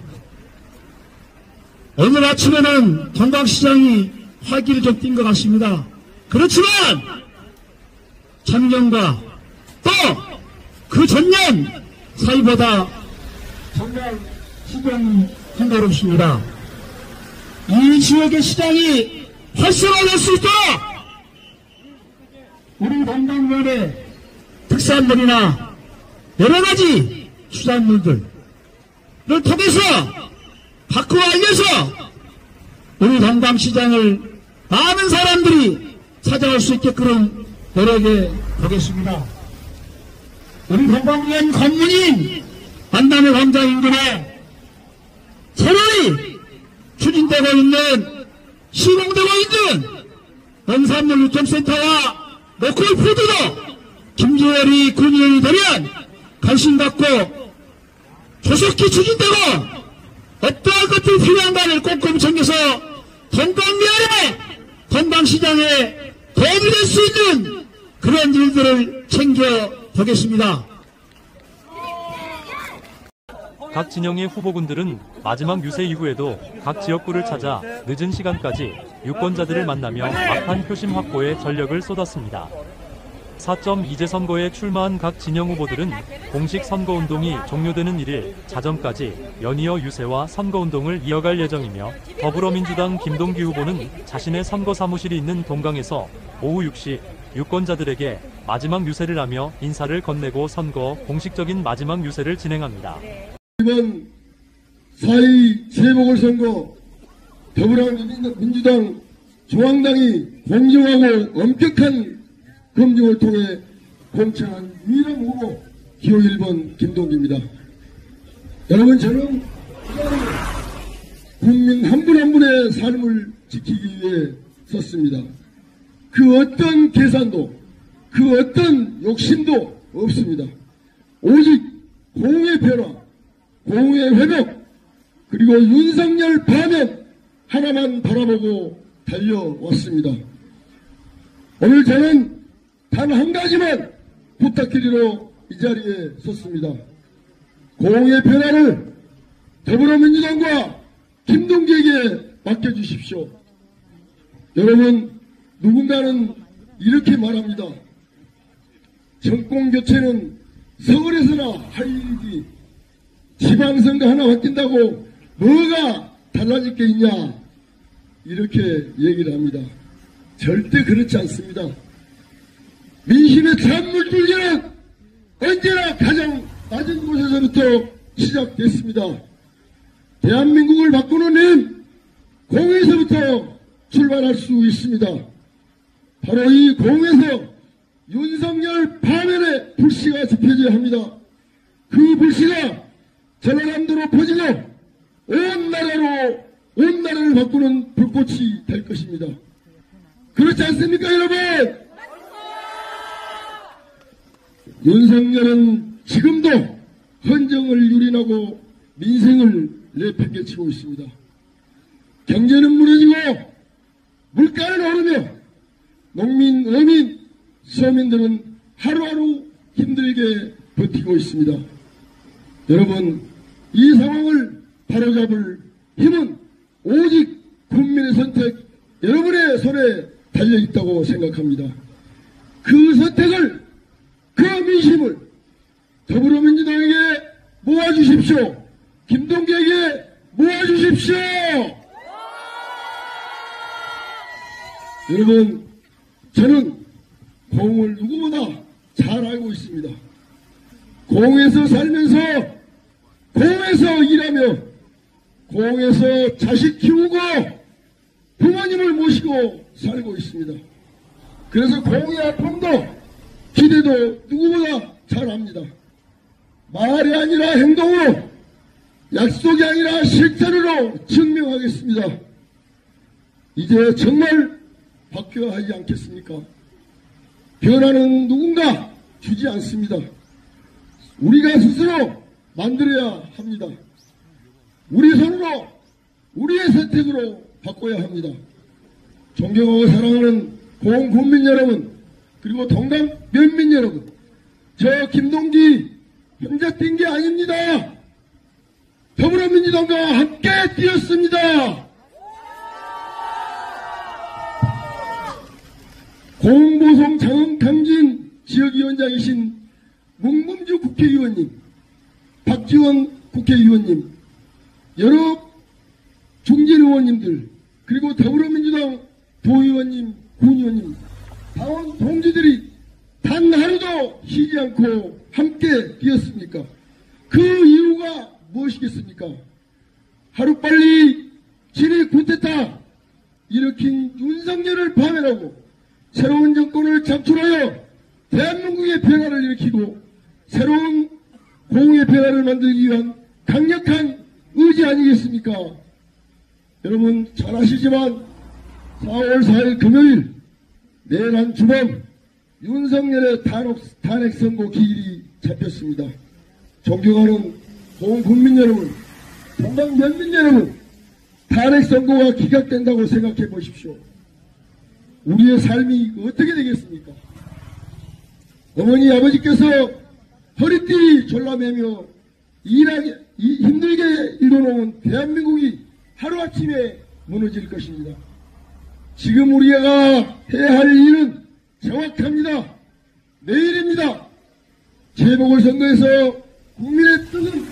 Speaker 10: 오늘 아침에는 동강시장이 활기를 좀 띈 것 같습니다. 그렇지만 작년과 또 그 전년 사이보다 정말 시장이 힘들었습니다. 이 지역의 시장이 활성화될 수 있도록 우리 동강면의 특산물이나 여러가지 수산물들을 통해서 밖으로 알려서 우리 동강시장을 많은 사람들이 찾아올 수 있게끔 노력해 보겠습니다. 우리 동강면 관문인 만남의 광장 인근에 새로이 추진되고 있는, 시공되고 있는 농산물 유통센터와 로컬푸드도 김재열이 군의원이 되면 관심 갖고 조속히 추진되고 어떠한 것들이 필요한가를 꼼꼼히 챙겨서 동강면에 동강시장에 도움이 될 수 있는 그런 일들을 챙겨보겠습니다.
Speaker 1: 각 진영의 후보군들은 마지막 유세 이후에도 각 지역구를 찾아 늦은 시간까지 유권자들을 만나며 막판 표심 확보에 전력을 쏟았습니다. 4.2제 선거에 출마한 각 진영 후보들은 공식 선거운동이 종료되는 1일 자정까지 연이어 유세와 선거운동을 이어갈 예정이며 더불어민주당 김동기 후보는 자신의 선거 사무실이 있는 동강에서 오후 6시 유권자들에게 마지막 유세를 하며 인사를 건네고 선거 공식적인 마지막 유세를 진행합니다.
Speaker 8: 이번 4.2 재보궐선거 더불어민주당 중앙당이 공정하고 엄격한 검증을 통해 공천한 유일한 후보 기호 1번 김동기입니다. 여러분, 저는 국민 한 분 한 분의 삶을 지키기 위해 섰습니다. 그 어떤 계산도, 그 어떤 욕심도 없습니다. 오직 공의 변화, 공의 회복, 그리고 윤석열 파면 하나만 바라보고 달려왔습니다. 오늘 저는 단 한 가지만 부탁드리러 이 자리에 섰습니다. 공의 변화를 더불어민주당과 김동기에게 맡겨주십시오. 여러분, 누군가는 이렇게 말합니다. 정권교체는 서울에서나 할 일이지 지방선거 하나 바뀐다고 뭐가 달라질 게 있냐, 이렇게 얘기를 합니다. 절대 그렇지 않습니다. 민심의 찬물줄기는 언제나 가장 낮은 곳에서부터 시작됐습니다. 대한민국을 바꾸는 힘, 공에서부터 출발할 수 있습니다. 바로 이 공에서 윤석열 파면의 불씨가 지펴져야 합니다. 그 불씨가 전라남도로 퍼지고 온 나라를 바꾸는 불꽃이 될 것입니다. 그렇지 않습니까, 여러분? 윤석열은 지금도 헌정을 유린하고 민생을 내팽개치고 있습니다. 경제는 무너지고 물가는 오르며 농민, 어민, 서민들은 하루하루 힘들게 버티고 있습니다. 여러분, 이 상황을 바로잡을 힘은 오직 국민의 선택, 여러분의 손에 달려있다고 생각합니다. 그 선택을, 그 민심을 더불어민주당에게 모아주십시오. 김동기에게 모아주십시오. 여러분, 저는 고흥을 누구보다 잘 알고 있습니다. 고흥에서 살면서, 고흥에서 일하며, 고흥에서 자식 키우고 부모님을 모시고 살고 있습니다. 그래서 고흥의 아픔도 기대도 누구보다 잘 압니다. 말이 아니라 행동으로, 약속이 아니라 실천으로 증명하겠습니다. 이제 정말 바뀌어야 하지 않겠습니까? 변화는 누군가 주지 않습니다. 우리가 스스로 만들어야 합니다. 우리 손으로, 우리의 선택으로 바꿔야 합니다. 존경하고 사랑하는 고흥 국민 여러분, 그리고 동강 면민 여러분, 저 김동기 혼자 뛴 게 아닙니다. 더불어민주당과 함께 뛰었습니다. 고흥보성 장흥강진 지역위원장이신 문금주 국회의원님, 박지원 국회의원님, 여러 중진 의원님들, 그리고 더불어민주당 도의원님, 군의원님, 당원 동지들이 단 하루도 쉬지 않고 함께 뛰었습니까? 그 이유가 무엇이겠습니까? 하루빨리 진위 쿠데타 일으킨 윤석열을 파면하고 새로운 정권을 창출하여 대한민국의 변화를 일으키고 새로운 고흥의 변화를 만들기 위한 강력한 의지 아니겠습니까? 여러분 잘 아시지만 4월 4일 금요일 내일 한 주밤 윤석열의 탄핵 선고 기일이 잡혔습니다. 존경하는 고흥 국민 여러분, 동강 면민 여러분, 탄핵 선고가 기각된다고 생각해 보십시오. 우리의 삶이 어떻게 되겠습니까? 어머니 아버지께서 허리띠 졸라매며 힘들게 이뤄놓은 대한민국이 하루아침에 무너질 것입니다. 지금 우리가 해야 할 일은 정확합니다. 내일입니다. 재보궐선거에서 국민의 뜻은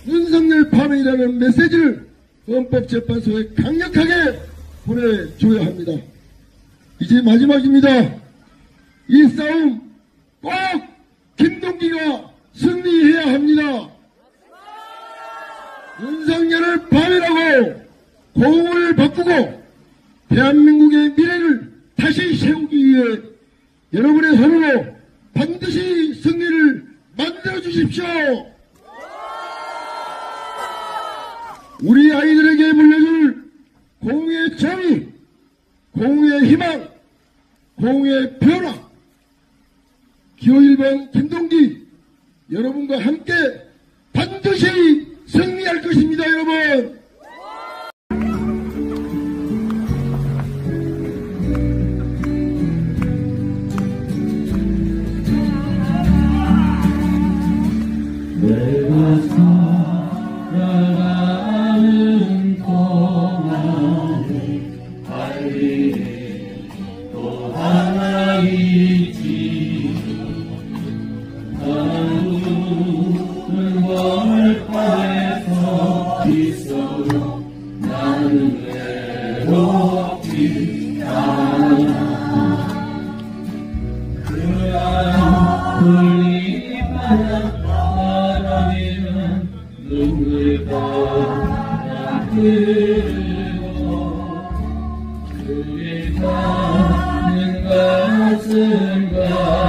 Speaker 8: 윤석열 파면이라는 메시지를 헌법재판소에 강력하게 보내줘야 합니다. 이제 마지막입니다. 이 싸움 꼭 김동기가 승리해야 합니다. 윤석열을 파면하고 고흥을 바꾸고 대한민국의 미래를 다시 세우기 위해 여러분의 손으로 반드시 승리를 만들어 주십시오. 우리 아이들에게 물려줄 고흥의 정의, 고흥의 희망, 고흥의 변화, 기호 1번 김동기 여러분과 함께 반드시 승리할 것입니다, 여러분.
Speaker 18: 내가 살아가는 동안에 할 일이 또 하나 있지. 나는 월파에서 있어도 나는 외롭지 않아. 그 아픔이 바라보면 눈물과 흐르고 그의 가는 가슴 마냥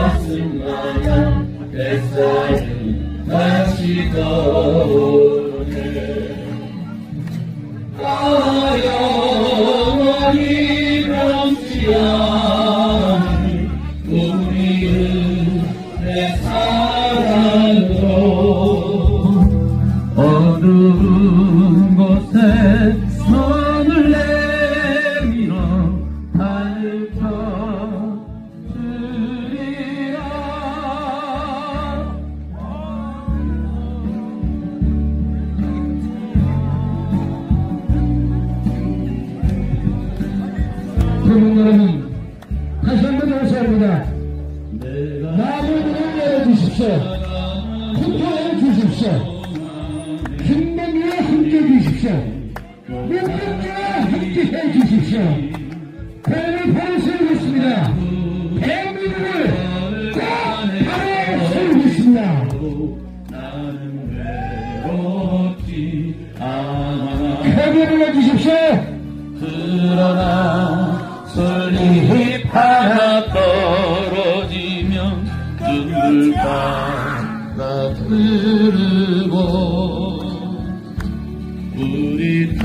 Speaker 18: 뱃살은 다시 떠오르고 영원히 변치 않을 우리의 사랑으로 어두운 곳에 손을 내밀어 밝혀주리라.
Speaker 9: 여러분, 다시 한번 감사합니다. 나무를 열어주십시오. 투표해 주십시오. 김명희와 함께 주십시오. 민병희와 함께 해주십시오. 뱀을 바로 세우겠습니다. 대한민국을 꼭 바로 세우겠습니다. 크게 불러주십시오.
Speaker 18: 그러나 솔잎 하나 떨어지면 눈물바다 흐르고 우리 땅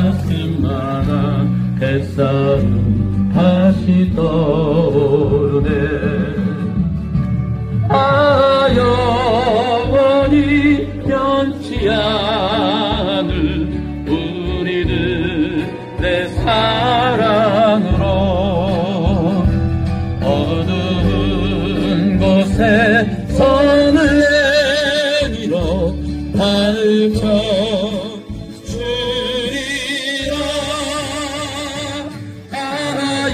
Speaker 18: 가슴마다 햇살은 다시 떠오르네. 영원히 변치 않을 우리들의 사랑으로 어두운 곳에 손을 내밀어 밝혀주리라.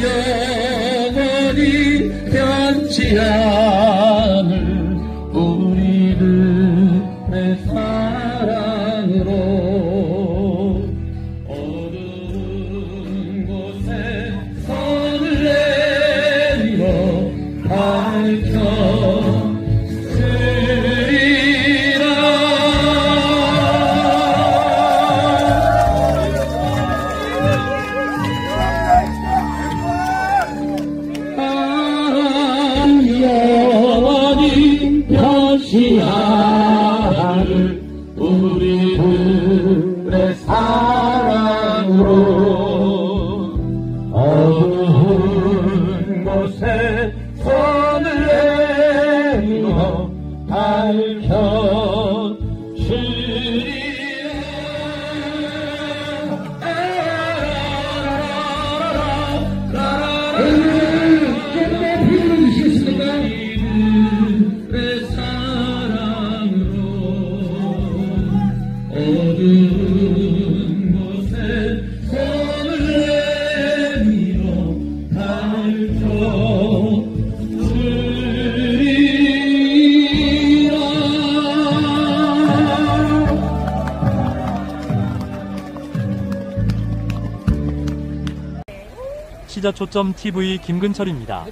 Speaker 18: 영원히 변치 않을 우리들의 사랑으로 어두운 곳에 손을 내밀어 밝혀주리라. 영원히 변치 않을 우리들의 사랑으로 어두운 곳에 손을 내밀어 어두운 곳에 손을 내밀어 밝혀주리라.
Speaker 1: 시자초점 TV 김근철입니다.